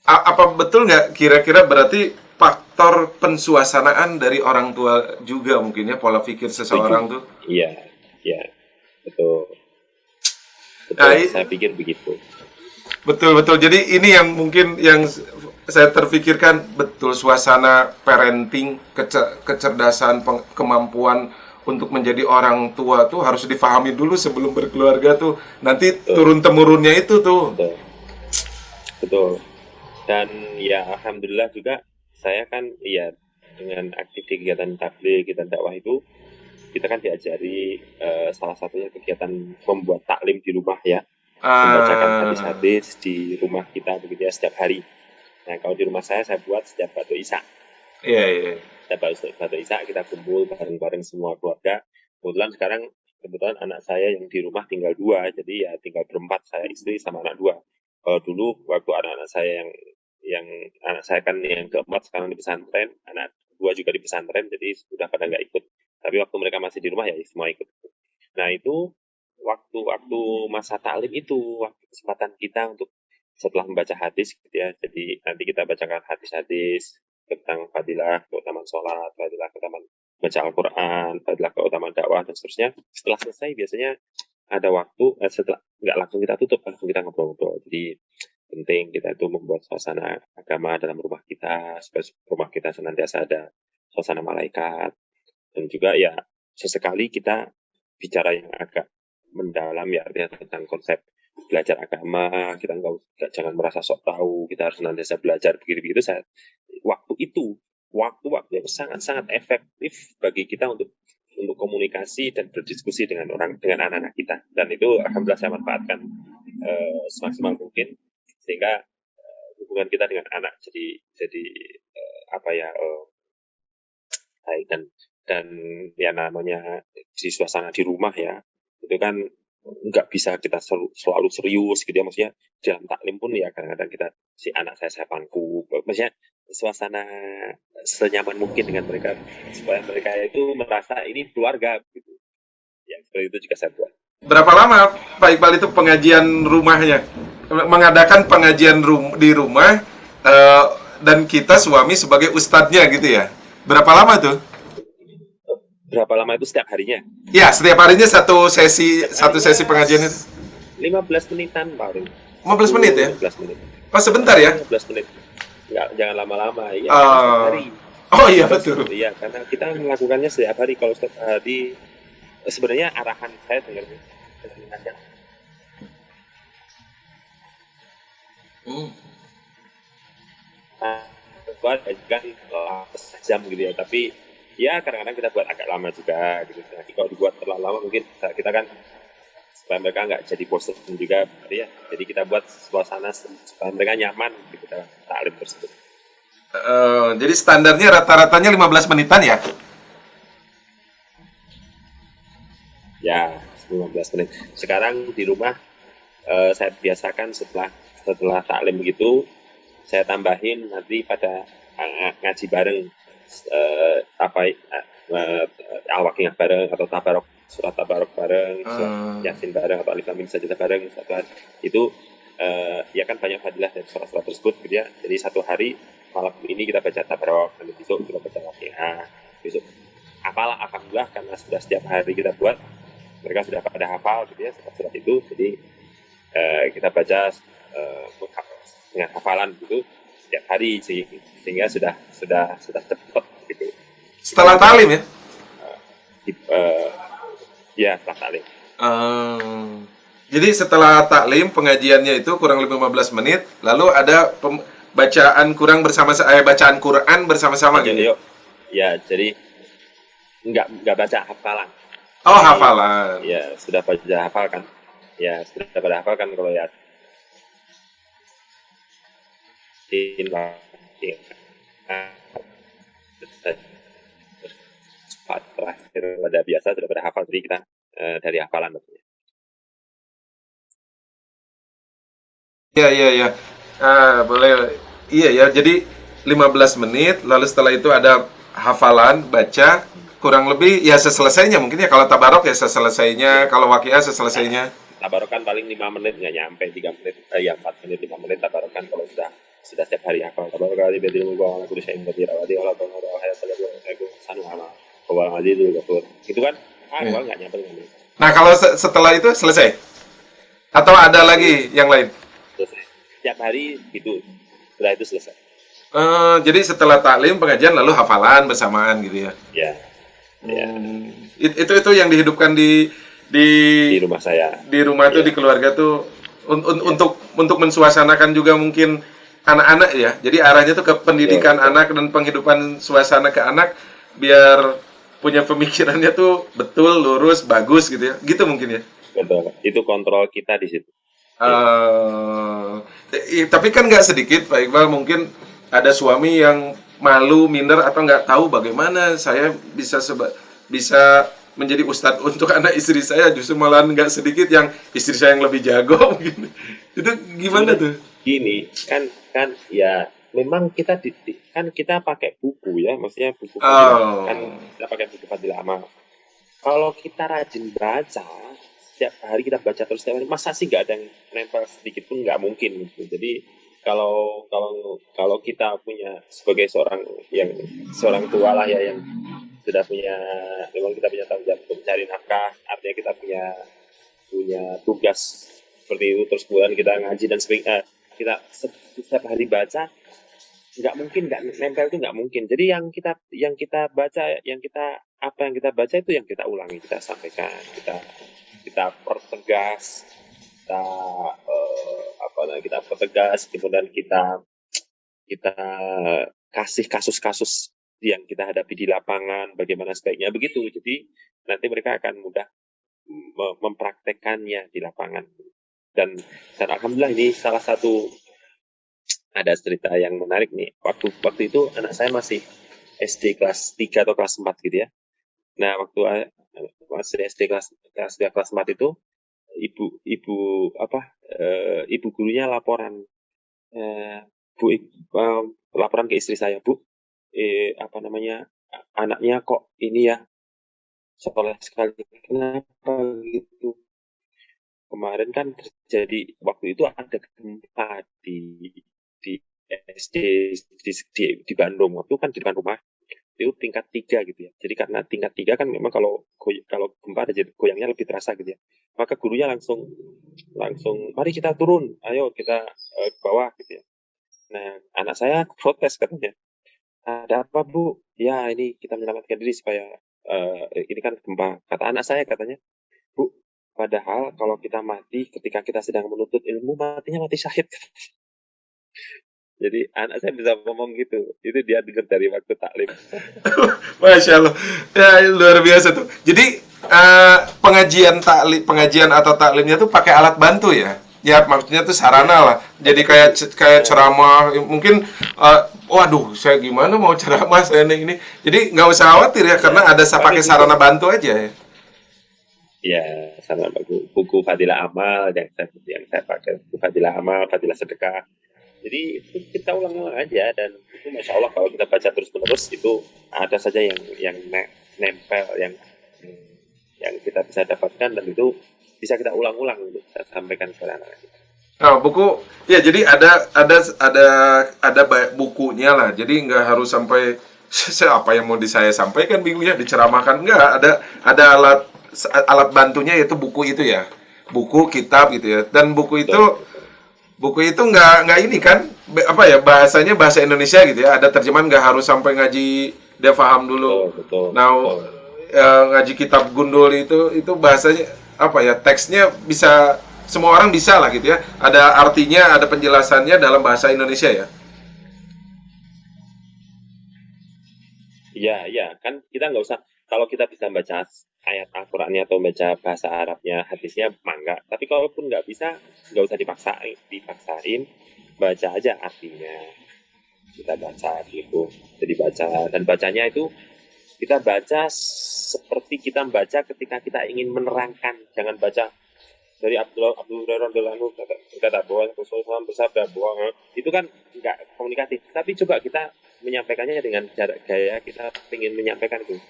Apa betul nggak kira-kira berarti faktor pensuasanaan dari orang tua juga mungkin ya, pola pikir seseorang tuh? Iya, betul. Saya pikir begitu. Betul. Jadi ini yang mungkin yang saya terpikirkan, betul, suasana parenting, kecerdasan, kemampuan untuk menjadi orang tua tuh harus difahami dulu sebelum berkeluarga tuh. Nanti turun-temurunnya itu tuh. Betul. Dan ya alhamdulillah juga saya kan ya dengan aktif di kegiatan tabligh, kegiatan dakwah itu, kita kan diajari salah satunya kegiatan membuat taklim di rumah ya, membacakan hadis-hadis di rumah kita begitu ya setiap hari. Nah, kalau di rumah saya buat setiap batu Isya. Iya. Setiap batu Isya kita kumpul bareng-bareng semua keluarga. Kebetulan sekarang kebetulan anak saya yang di rumah tinggal 2, jadi ya tinggal berempat, saya istri sama anak 2. Kalau dulu waktu anak-anak saya yang anak saya kan yang keempat sekarang di pesantren, anak 2 juga di pesantren, jadi sudah pada nggak ikut. Tapi waktu mereka masih di rumah ya semua ikut. Nah itu waktu masa taklim itu waktu kesempatan kita untuk setelah membaca hadis gitu ya. Jadi nanti kita bacakan hadis-hadis tentang fadilah, keutamaan sholat, fadilah keutamaan baca Al-Quran, fadilah keutamaan dakwah dan seterusnya. Setelah selesai biasanya ada waktu setelah nggak langsung kita tutup, langsung kita ngobrol-ngobrol. Jadi penting kita itu membuat suasana agama dalam rumah kita supaya rumah kita senantiasa ada suasana malaikat, dan juga ya sesekali kita bicara yang agak mendalam ya, artinya tentang konsep belajar agama. Kita jangan merasa sok tahu, kita harus senantiasa belajar begitu-begitu. Waktu yang sangat-sangat efektif bagi kita untuk komunikasi dan berdiskusi dengan anak-anak kita, dan itu alhamdulillah saya manfaatkan semaksimal mungkin sehingga hubungan kita dengan anak jadi baik. Dan ya namanya di suasana di rumah ya, itu kan nggak bisa kita selalu serius gitu ya, maksudnya dalam taklim pun ya kadang-kadang kita si anak saya pangku, maksudnya suasana senyaman mungkin dengan mereka supaya mereka itu merasa ini keluarga gitu ya. Seperti itu juga saya buat. Berapa lama Pak Iqbal itu pengajian rumahnya, mengadakan pengajian di rumah, dan kita suami sebagai ustadznya gitu ya, berapa lama tuh? Berapa lama itu setiap harinya? Ya, setiap harinya satu sesi pengajian itu. 15 menitan paling. 15 menit ya? 15 menit. Oh, sebentar ya? 15 menit. Nggak, jangan lama-lama. Ya, hari. Oh iya, betul. Iya, karena kita melakukannya setiap hari. Kalau setiap hari, sebenarnya arahan saya dengan kan sejam gitu ya, tapi ya kadang-kadang kita buat agak lama juga gitu. Jadi kalau dibuat terlalu lama mungkin kita kan supaya mereka nggak jadi bosan juga ya. Jadi kita buat suasana supaya mereka nyaman gitu dalam taklim tersebut. Jadi standarnya rata-ratanya 15 menitan ya? Ya, 15 menit. Sekarang di rumah saya biasakan setelah taklim begitu, saya tambahin nanti pada ngaji bareng Al-Waqiah bareng atau tabarok, surat tabarok bareng, surat Yasin bareng atau Alif Lam Mim Sajdah bareng. Itu ya kan banyak fadilah dari surat-surat tersebut gitu ya. Jadi satu hari malam ini kita baca tabarok, nanti besok kita baca Waqiah, besok apalah. Alhamdulillah karena sudah setiap hari kita buat, mereka sudah pada hafal gitu ya surat itu. Jadi kita baca dengan hafalan gitu setiap hari sehingga sudah cepat gitu. Setelah taklim ya? Ya, setelah taklim. Jadi setelah taklim pengajiannya itu kurang lebih 15 menit, lalu ada bacaan bacaan Quran bersama-sama gitu. Ya, jadi enggak baca hafalan. Oh, hafalan. Ya, sudah pada hafal kan? Ya, sudah pada hafal kan kalau ya terakhir pada biasa sudah pada hafal, jadi kita dari hafalan maksudnya. Iya. Boleh. Iya ya, jadi 15 menit, lalu setelah itu ada hafalan, baca, kurang lebih ya seselesainya mungkin ya. Kalau tabarok ya seselesainya, kalau waqiah seselesainya. Tabarok kan paling 5 menit, nggak nyampe 3 menit, 4 menit, 5 menit tabarok kan kalau sudah setiap hari hafal. Tabarok kali bedil muka, aku disayang bedil, awadi Allah pengaruh hayat aku sanu ala, kawal ngaji itu gak itu kan, nggak nyampe 5 menit. Nah kalau setelah itu selesai? Atau ada lagi yang lain? Selesai. Setiap hari gitu, setelah itu selesai. Jadi setelah taklim pengajian lalu hafalan bersamaan gitu ya? Ya. Itu yang dihidupkan di rumah saya. Di rumah tuh, di keluarga tuh untuk mensuasanakan juga mungkin anak-anak ya. Jadi arahnya tuh ke pendidikan anak dan penghidupan suasana ke anak biar punya pemikirannya tuh betul, lurus, bagus gitu ya. Gitu mungkin ya. Betul. Itu kontrol kita di situ. Tapi kan nggak sedikit Pak Iqbal mungkin ada suami yang malu, minder atau nggak tahu bagaimana saya bisa menjadi ustadz untuk anak istri saya, justru malah nggak sedikit yang istri saya yang lebih jago mungkin. Itu gimana Sebenarnya tuh? gini, kan ya memang kita kan kita pakai buku ya, maksudnya buku Fadilah. Kan Oh, kita pakai buku Fadilah Amal. Kalau kita rajin baca, setiap hari kita baca terus setiap hari, masa sih nggak ada yang nempel sedikit pun nggak mungkin gitu. Jadi kalau kalau kalau kita punya sebagai seorang tua lah ya yang sudah punya, memang kita punya tanggung jawab untuk mencari nafkah, artinya kita punya punya tugas seperti itu, terus kemudian kita ngaji dan kita setiap hari baca, nggak mungkin nggak nempel itu nggak mungkin. Jadi yang kita baca, apa yang kita baca itu yang kita ulangi, kita sampaikan, kita pertegas, kita kita pertegas, kemudian kita kasih kasus-kasus yang kita hadapi di lapangan, bagaimana sebaiknya begitu. Jadi nanti mereka akan mudah mempraktekannya di lapangan. Dan alhamdulillah ini salah satu, ada cerita yang menarik nih. Waktu itu anak saya masih SD kelas 3 atau kelas 4 gitu ya. Nah, waktu masih SD kelas 3 kelas 4 itu ibu ibu gurunya laporan, Bu, laporan ke istri saya, Bu, anaknya kok ini ya soleh sekali, kenapa gitu. Kemarin kan terjadi, waktu itu ada gempa di SD di Bandung, waktu kan di depan rumah itu tingkat 3 gitu ya. Jadi karena tingkat 3 kan memang kalau gempa ada jadi goyangnya lebih terasa gitu ya. Maka gurunya langsung langsung mari kita turun, ayo kita ke bawah gitu ya. Nah, anak saya protes katanya. Ada apa, Bu? Ya, ini kita menyelamatkan diri supaya ini kan gempa. Kata anak saya katanya, Bu, padahal kalau kita mati ketika kita sedang menuntut ilmu, matinya mati syahid. Jadi anak saya bisa ngomong gitu. Itu dia dengar dari waktu taklim. Masya Allah, ya luar biasa tuh. Jadi pengajian atau taklimnya tuh pakai alat bantu ya? Ya maksudnya tuh sarana Ya, lah. Jadi pakai kayak buku. ceramah, mungkin waduh saya gimana mau ceramah saya ini. Jadi nggak usah khawatir ya Ya, karena ada pakai pakai buku. sarana bantu aja ya. Ya, sama buku Fadilah Amal yang saya pakai, buku Fadilah Amal, Fadilah Sedekah. Jadi itu kita ulang-ulang aja, dan itu masya Allah kalau kita baca terus-menerus itu ada saja yang nempel, yang kita bisa dapatkan, dan itu bisa kita ulang-ulang untuk kita sampaikan kepada anak kita. Nah, buku ya jadi ada bukunya lah. Jadi nggak harus sampai apa yang mau saya sampaikan bingungnya diceramahkan enggak ada alat bantunya yaitu buku itu ya. Buku kitab gitu ya. Dan Betul, betul, buku itu nggak ini kan apa ya bahasanya bahasa Indonesia gitu ya. Ada terjemahan nggak harus sampai ngaji dia paham dulu. betul, betul, Nah, betul. ngaji kitab gundul itu bahasanya apa ya teksnya bisa semua orang bisa lah gitu ya ada artinya ada penjelasannya dalam bahasa Indonesia ya. Iya, iya, kan kita nggak usah, kalau kita bisa baca ayat Al-Qur'annya atau baca bahasa Arabnya, hadisnya, mangga. Tapi kalaupun nggak bisa, nggak usah dipaksain, baca aja artinya. Kita baca gitu. Jadi baca, dan bacanya itu kita baca seperti kita membaca ketika kita ingin menerangkan. Jangan baca dari Abdul Hurairah radhiyallahu anhu kata bahwa Rasulullah SAW bersabda bahwa itu kan nggak komunikatif. Tapi coba kita menyampaikannya dengan cara gaya kita ingin menyampaikan itu.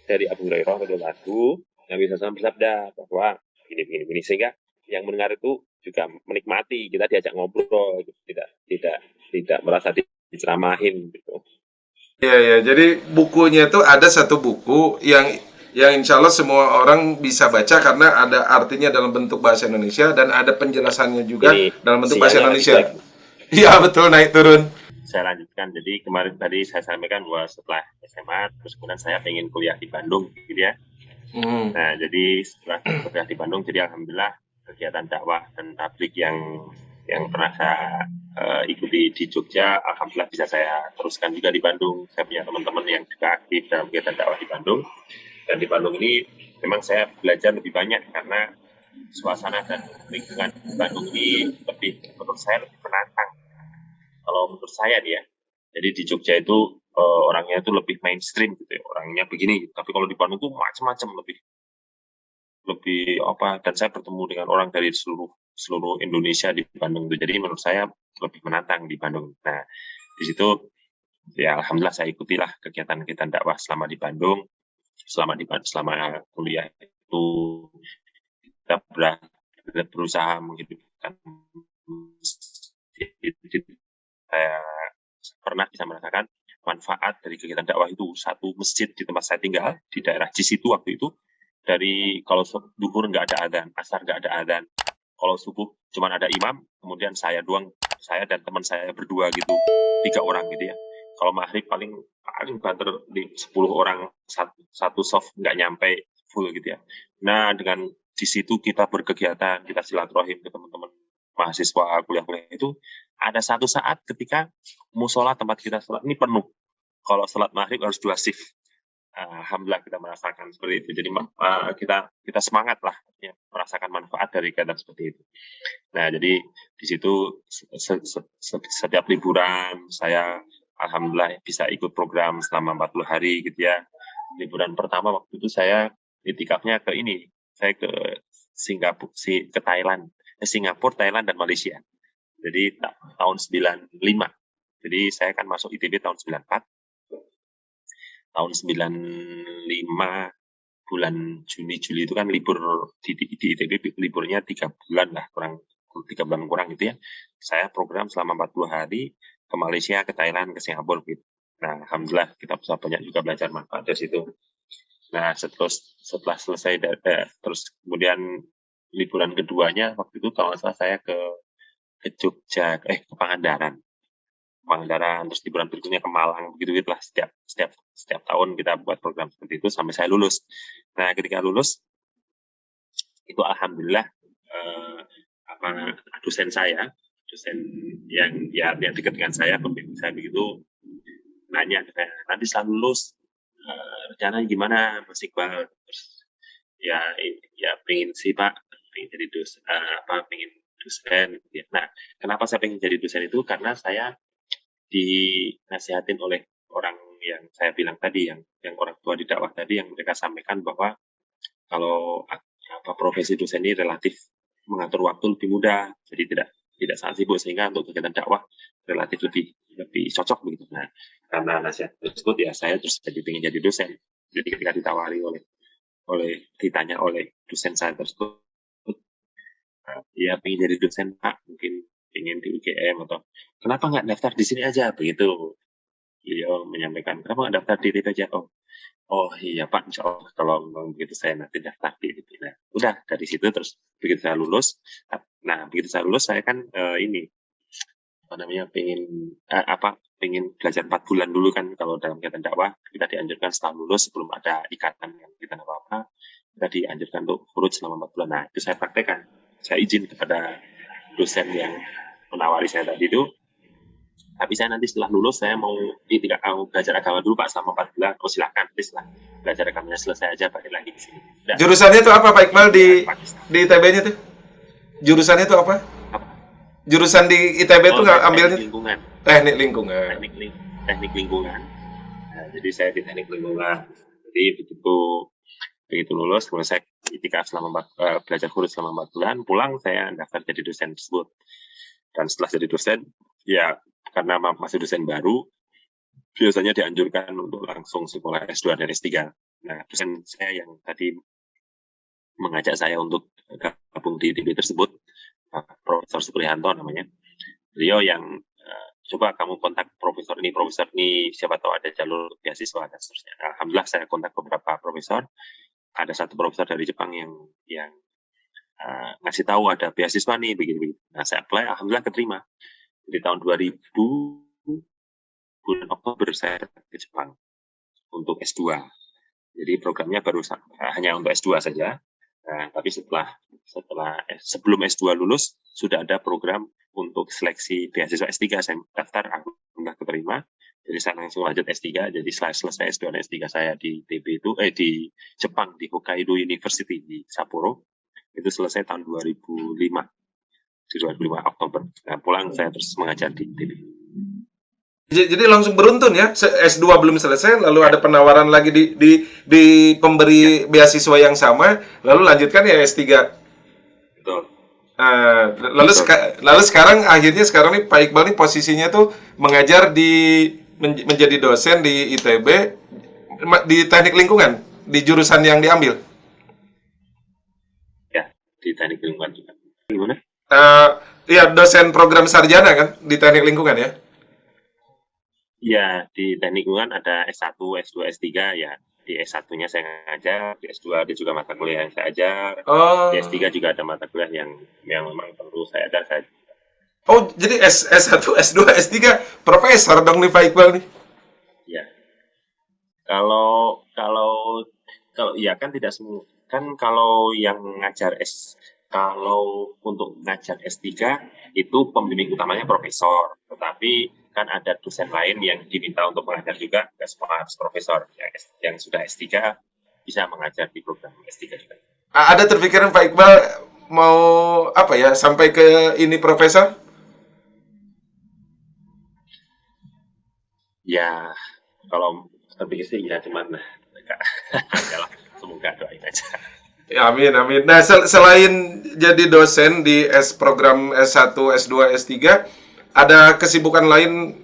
Dari Abu Hurairah radhiyallahu anhu, Nabi SAW bersabda bahwa ini sehingga yang mendengar itu juga menikmati, kita diajak ngobrol gitu. Tidak merasa diceramahin gitu. Iya ya jadi bukunya itu ada satu buku yang insya Allah semua orang bisa baca karena ada artinya dalam bentuk bahasa Indonesia dan ada penjelasannya juga Ini dalam bentuk bahasa sinyalnya lagi Indonesia. jelek. Iya betul naik turun. Saya lanjutkan. Jadi kemarin tadi saya sampaikan bahwa setelah SMA, terus kemudian saya ingin kuliah di Bandung, gitu ya. Hmm. Nah, jadi setelah kuliah di Bandung, jadi alhamdulillah kegiatan dakwah dan tabligh yang pernah saya ikuti di Jogja, alhamdulillah bisa saya teruskan juga di Bandung. Saya punya teman-teman yang juga aktif dalam kegiatan dakwah di Bandung. Dan di Bandung ini memang saya belajar lebih banyak karena suasana dan lingkungan Bandung ini menurut saya lebih menantang. Kalau menurut saya dia, jadi di Jogja itu orangnya itu lebih mainstream gitu ya, orangnya begini. Tapi kalau di Bandung tuh macam-macam, lebih lebih apa, dan saya bertemu dengan orang dari seluruh Indonesia di Bandung itu. Jadi menurut saya lebih menantang di Bandung. Nah, di situ ya alhamdulillah saya ikutilah kegiatan-kegiatan dakwah selama di Bandung, selama kuliah itu kita berusaha menghidupkan masjid. Saya pernah bisa merasakan manfaat dari kegiatan dakwah itu. Satu masjid di tempat saya tinggal di daerah Cisitu waktu itu, dari kalau duhur nggak ada adzan, asar nggak ada adzan, kalau subuh cuma ada imam, kemudian saya doang, saya dan teman saya berdua gitu, 3 orang gitu ya. Kalau maghrib paling banter di 10 orang, satu soft nggak nyampe full gitu ya. Nah, dengan di situ kita berkegiatan, kita silaturahim ke teman-teman mahasiswa kuliah-kuliah itu, ada satu saat ketika musola tempat kita sholat ini penuh. Kalau sholat maghrib harus 2 shift. Alhamdulillah kita merasakan seperti itu. Jadi kita semangat lah ya, merasakan manfaat dari kegiatan seperti itu. Nah, jadi di situ setiap liburan saya alhamdulillah bisa ikut program selama 40 hari gitu ya. Liburan pertama waktu itu saya itikafnya ke ini, saya ke ke Thailand, Singapura, Thailand dan Malaysia. Jadi tahun 95. Jadi saya kan masuk ITB tahun 94. Tahun 95 bulan Juni Juli itu kan libur di ITB, liburnya 3 bulan lah, kurang 3 bulan kurang gitu ya. Saya program selama 40 hari ke Malaysia, ke Thailand, ke Singapura gitu. Nah, alhamdulillah kita bisa banyak juga belajar manfaat dari situ. Nah, setelah selesai terus kemudian liburan keduanya waktu itu kalau nggak salah saya ke Jogja, ke Pangandaran. Terus liburan berikutnya ke Malang, begitu lah, setiap tahun kita buat program seperti itu sampai saya lulus. Nah, ketika lulus itu alhamdulillah dosen yang dekat dengan saya, pembimbing saya begitu, nanya ke saya, nanti setelah lulus rencana gimana Mas Iqbal? Terus ya pengen sih Pak, pengen jadi pengen dosen gitu ya. Nah, kenapa saya pengen jadi dosen itu? Karena saya dinasihatin oleh orang yang saya bilang tadi, yang orang tua di dakwah tadi, yang mereka sampaikan bahwa kalau profesi dosen ini relatif mengatur waktu lebih mudah, jadi tidak sangat sibuk, sehingga untuk kegiatan dakwah relatif lebih cocok begitu. Nah, karena nasihat tersebut ya saya terus ingin jadi dosen. Jadi ketika ditanya oleh dosen saya tersebut, ya pengen jadi dosen Pak, mungkin ingin di UGM, atau kenapa nggak daftar di sini aja begitu. Beliau menyampaikan, kenapa nggak daftar di itu aja? Oh iya Pak, insya Allah kalau begitu saya nanti daftar di itu. Nah, udah dari situ terus begitu saya lulus. Nah, begitu saya lulus saya kan pengen belajar 4 bulan dulu kan, kalau dalam kegiatan dakwah kita dianjurkan setelah lulus sebelum ada ikatan yang kita apa-apa, kita dianjurkan untuk kurus selama 4 bulan. Nah, itu saya praktekkan. Saya izin kepada dosen yang menawari saya tadi itu, tapi saya nanti setelah lulus saya mau belajar agama dulu Pak selama 4 bulan. Oh silakan, setelah belajar agamanya selesai aja balik lagi ke sini. Jurusannya itu apa Pak Iqbal di ITB-nya tuh? Jurusannya itu apa? Jurusan di ITB itu nggak ambilnya? Teknik lingkungan. Teknik lingkungan. Nah, jadi saya di teknik lingkungan. Jadi begitu lulus, kemudian saya itikaf selama belajar kursus selama 4 bulan, pulang saya daftar jadi dosen tersebut. Dan setelah jadi dosen, ya karena masih dosen baru, biasanya dianjurkan untuk langsung sekolah S2 dan S3. Nah, dosen saya yang tadi mengajak saya untuk gabung di ITB tersebut, Profesor Supriyanto namanya, beliau yang coba kamu kontak profesor ini, siapa tahu ada jalur beasiswa dan seterusnya. Alhamdulillah saya kontak beberapa profesor, ada satu profesor dari Jepang yang ngasih tahu ada beasiswa nih begini. Nah, saya apply, alhamdulillah keterima. Di tahun 2000 bulan Oktober saya ke Jepang untuk S2. Jadi programnya baru hanya untuk S2 saja. Nah, tapi sebelum S2 lulus sudah ada program untuk seleksi beasiswa S3. Saya daftar, alhamdulillah keterima. Jadi saya langsung lanjut S3. Jadi setelah selesai S2 dan S3 saya di di Jepang, di Hokkaido University di Sapporo. Itu selesai tahun 2005. Di 2005 Oktober. Nah, pulang saya terus mengajar di ITB. Jadi langsung beruntun ya. S2 belum selesai, lalu ada penawaran lagi di pemberi beasiswa yang sama, lalu lanjutkan ya S3. Betul. Lalu sekarang akhirnya nih Pak Iqbal nih posisinya tuh mengajar menjadi dosen di ITB di teknik lingkungan di jurusan yang diambil. Ya, di teknik lingkungan juga. Gimana? Iya, dosen program sarjana kan di teknik lingkungan ya. Ya, di teknik lingkungan ada S1, S2, S3 ya. Di S1-nya saya ngajar, di S2 ada juga mata kuliah yang saya ajar. Oh. Di S3 juga ada mata kuliah yang memang perlu saya ajar. Oh, jadi S1, S2, S3 profesor dong nih Pak Iqbal nih. Ya. Kalau ya kan tidak semua. Kan kalau yang ngajar kalau untuk ngajar S3 itu pembimbing utamanya profesor, tetapi kan ada dosen lain yang diminta untuk mengajar juga, nggak semua harus profesor. Yang sudah S3 bisa mengajar di program S3 juga. Ada terpikiran Pak Iqbal mau apa ya, sampai ke ini profesor? Ya, kalau terpikir sih ya cuman semoga doain aja. Ya, amin, amin. Nah, selain jadi dosen di program S1, S2, S3, ada kesibukan lain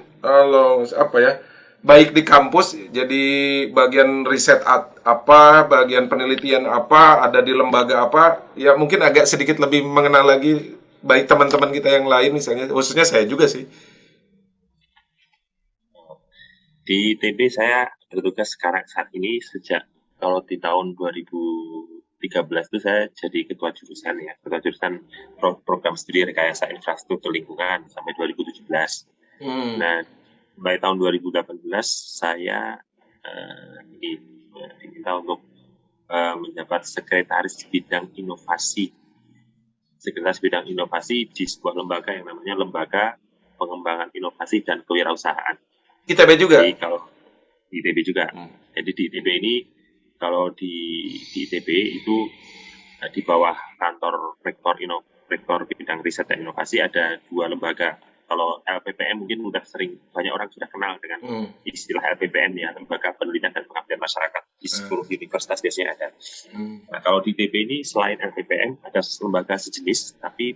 apa ya? Baik di kampus, jadi bagian riset apa, bagian penelitian apa, ada di lembaga apa, ya mungkin agak sedikit lebih mengenal lagi baik teman-teman kita yang lain misalnya, khususnya saya juga sih. Di ITB saya bertugas sekarang saat ini sejak kalau di tahun 2013 itu saya jadi ketua jurusan ya, ketua jurusan program studi rekayasa infrastruktur lingkungan sampai 2017. Nah, mulai tahun 2018 saya diminta untuk menjabat sekretaris bidang inovasi. Sekretaris bidang inovasi di sebuah lembaga yang namanya Lembaga Pengembangan Inovasi dan Kewirausahaan. ITB juga? Kalau di ITB juga. Jadi di ITB ini, kalau di ITB itu di bawah kantor rektor bidang riset dan inovasi ada dua lembaga. Kalau LPPM mungkin banyak orang sudah kenal dengan istilah LPPM ya, Lembaga Penelitian dan Pengabdian Masyarakat. Di seluruh universitas biasanya ada. Nah, kalau di ITB ini selain LPPM ada lembaga sejenis tapi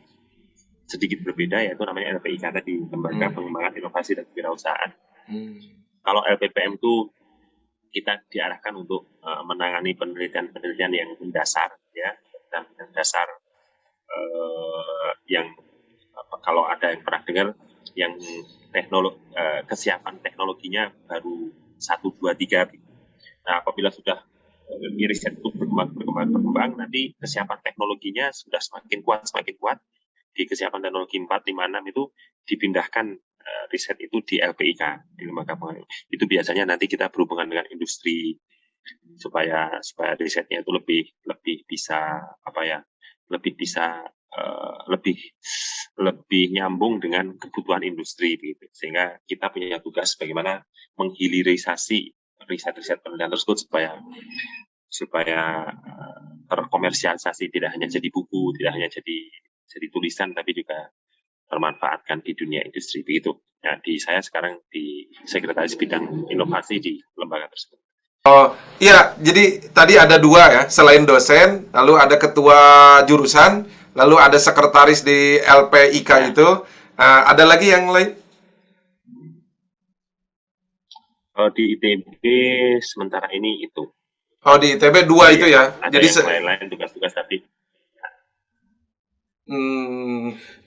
sedikit berbeda, yaitu namanya LPIK tadi, Lembaga Pengembangan Inovasi dan Kewirausahaan. Kalau LPPM itu kita diarahkan untuk menangani penelitian-penelitian yang mendasar, ya, dan dasar yang kalau ada yang pernah dengar, yang kesiapan teknologinya baru 1, 2, 3. Nah, apabila sudah riset itu berkembang, nanti kesiapan teknologinya sudah semakin kuat. Di kesiapan teknologi 4, 5, 6 itu dipindahkan riset itu di LPIK, di lembaga pengembangan. Itu biasanya nanti kita berhubungan dengan industri supaya risetnya itu lebih bisa lebih nyambung dengan kebutuhan industri gitu. Sehingga kita punya tugas bagaimana menghilirisasi riset-riset penelitian tersebut supaya terkomersialisasi, tidak hanya jadi buku, tidak hanya jadi tulisan, tapi juga termanfaatkan di dunia industri begitu. Nah, saya sekarang di sekretaris bidang inovasi di lembaga tersebut. Oh iya, jadi tadi ada dua ya, selain dosen, lalu ada ketua jurusan, lalu ada sekretaris di LPIK ya. Itu. Ada lagi yang lain? Di ITB sementara ini itu. Oh, di ITB 2 itu ya. Ada jadi yang lain tugas-tugas tadi.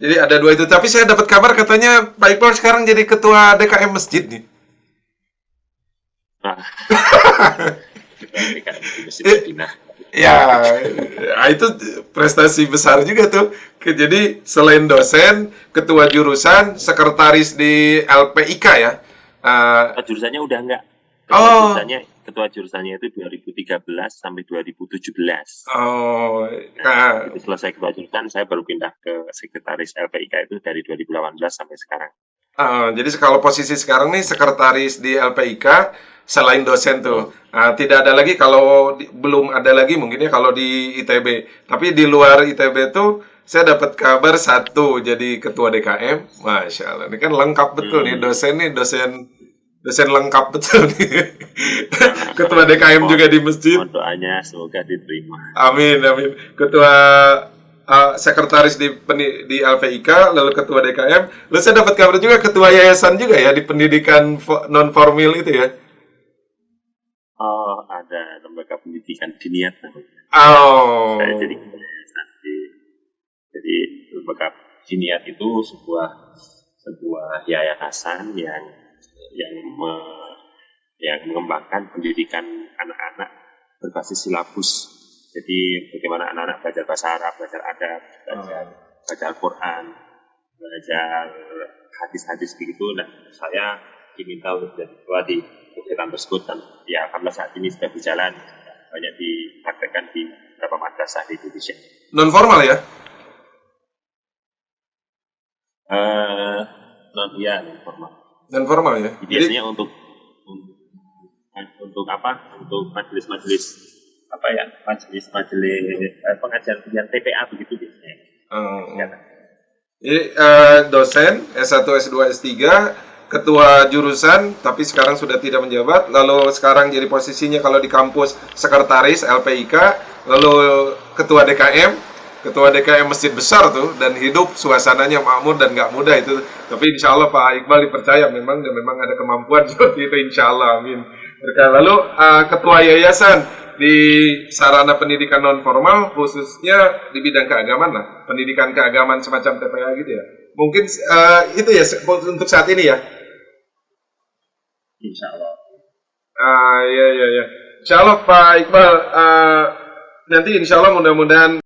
Jadi ada 2 itu. Tapi saya dapat kabar katanya Pak Iqbal sekarang jadi ketua DKM masjid nih. Ya, itu prestasi besar juga tuh. Jadi selain dosen, ketua jurusan, sekretaris di LPIK ya. Jurusannya udah enggak. Ketua jurusannya itu 2013 sampai 2017. Itu selesai ketua jurusan, saya baru pindah ke sekretaris LPIK itu dari 2018 sampai sekarang. Jadi kalau posisi sekarang nih sekretaris di LPIK selain dosen tuh. Tidak ada lagi, kalau belum ada lagi mungkin ya kalau di ITB. Tapi di luar ITB tuh saya dapat kabar satu jadi ketua DKM. Masya Allah, ini kan lengkap betul nih dosen lengkap betul nih. Ketua DKM juga di masjid. Mohon doanya semoga diterima. Amin, amin. Ketua sekretaris di LPIK, lalu ketua DKM. Lalu saya dapat kabar juga ketua yayasan juga ya di pendidikan non formal itu ya. Oh, ada lembaga pendidikan diniat namanya. Oh. Saya jadi ketua yayasan jadi lembaga diniat itu sebuah yayasan yang mengembangkan pendidikan anak-anak berbasis silabus. Jadi bagaimana anak-anak belajar bahasa Arab, belajar adab, belajar Al-Quran, belajar hadis-hadis begitu. Nah, saya diminta untuk menjadi ketua di kegiatan tersebut dan ya alhamdulillah saat ini sudah berjalan, banyak dipraktekkan di beberapa madrasah di Indonesia. Non formal ya? Non formal. Non formal ya. Biasanya untuk apa? Untuk majelis pengajian TPA begitu biasanya. Jadi dosen S1, S2, S3, ketua jurusan tapi sekarang sudah tidak menjabat, lalu sekarang jadi posisinya kalau di kampus sekretaris LPIK, lalu ketua DKM masjid besar tuh, dan hidup suasananya makmur dan nggak mudah itu. Tapi insya Allah Pak Iqbal dipercaya memang ada kemampuan seperti itu, insya Allah, amin. Lalu ketua yayasan di sarana pendidikan non formal khususnya di bidang keagamaan lah, pendidikan keagamaan semacam TPA gitu ya. Mungkin itu ya untuk saat ini ya. Insya Allah. Iya. Insya Allah Pak Iqbal, nanti insya Allah mudah-mudahan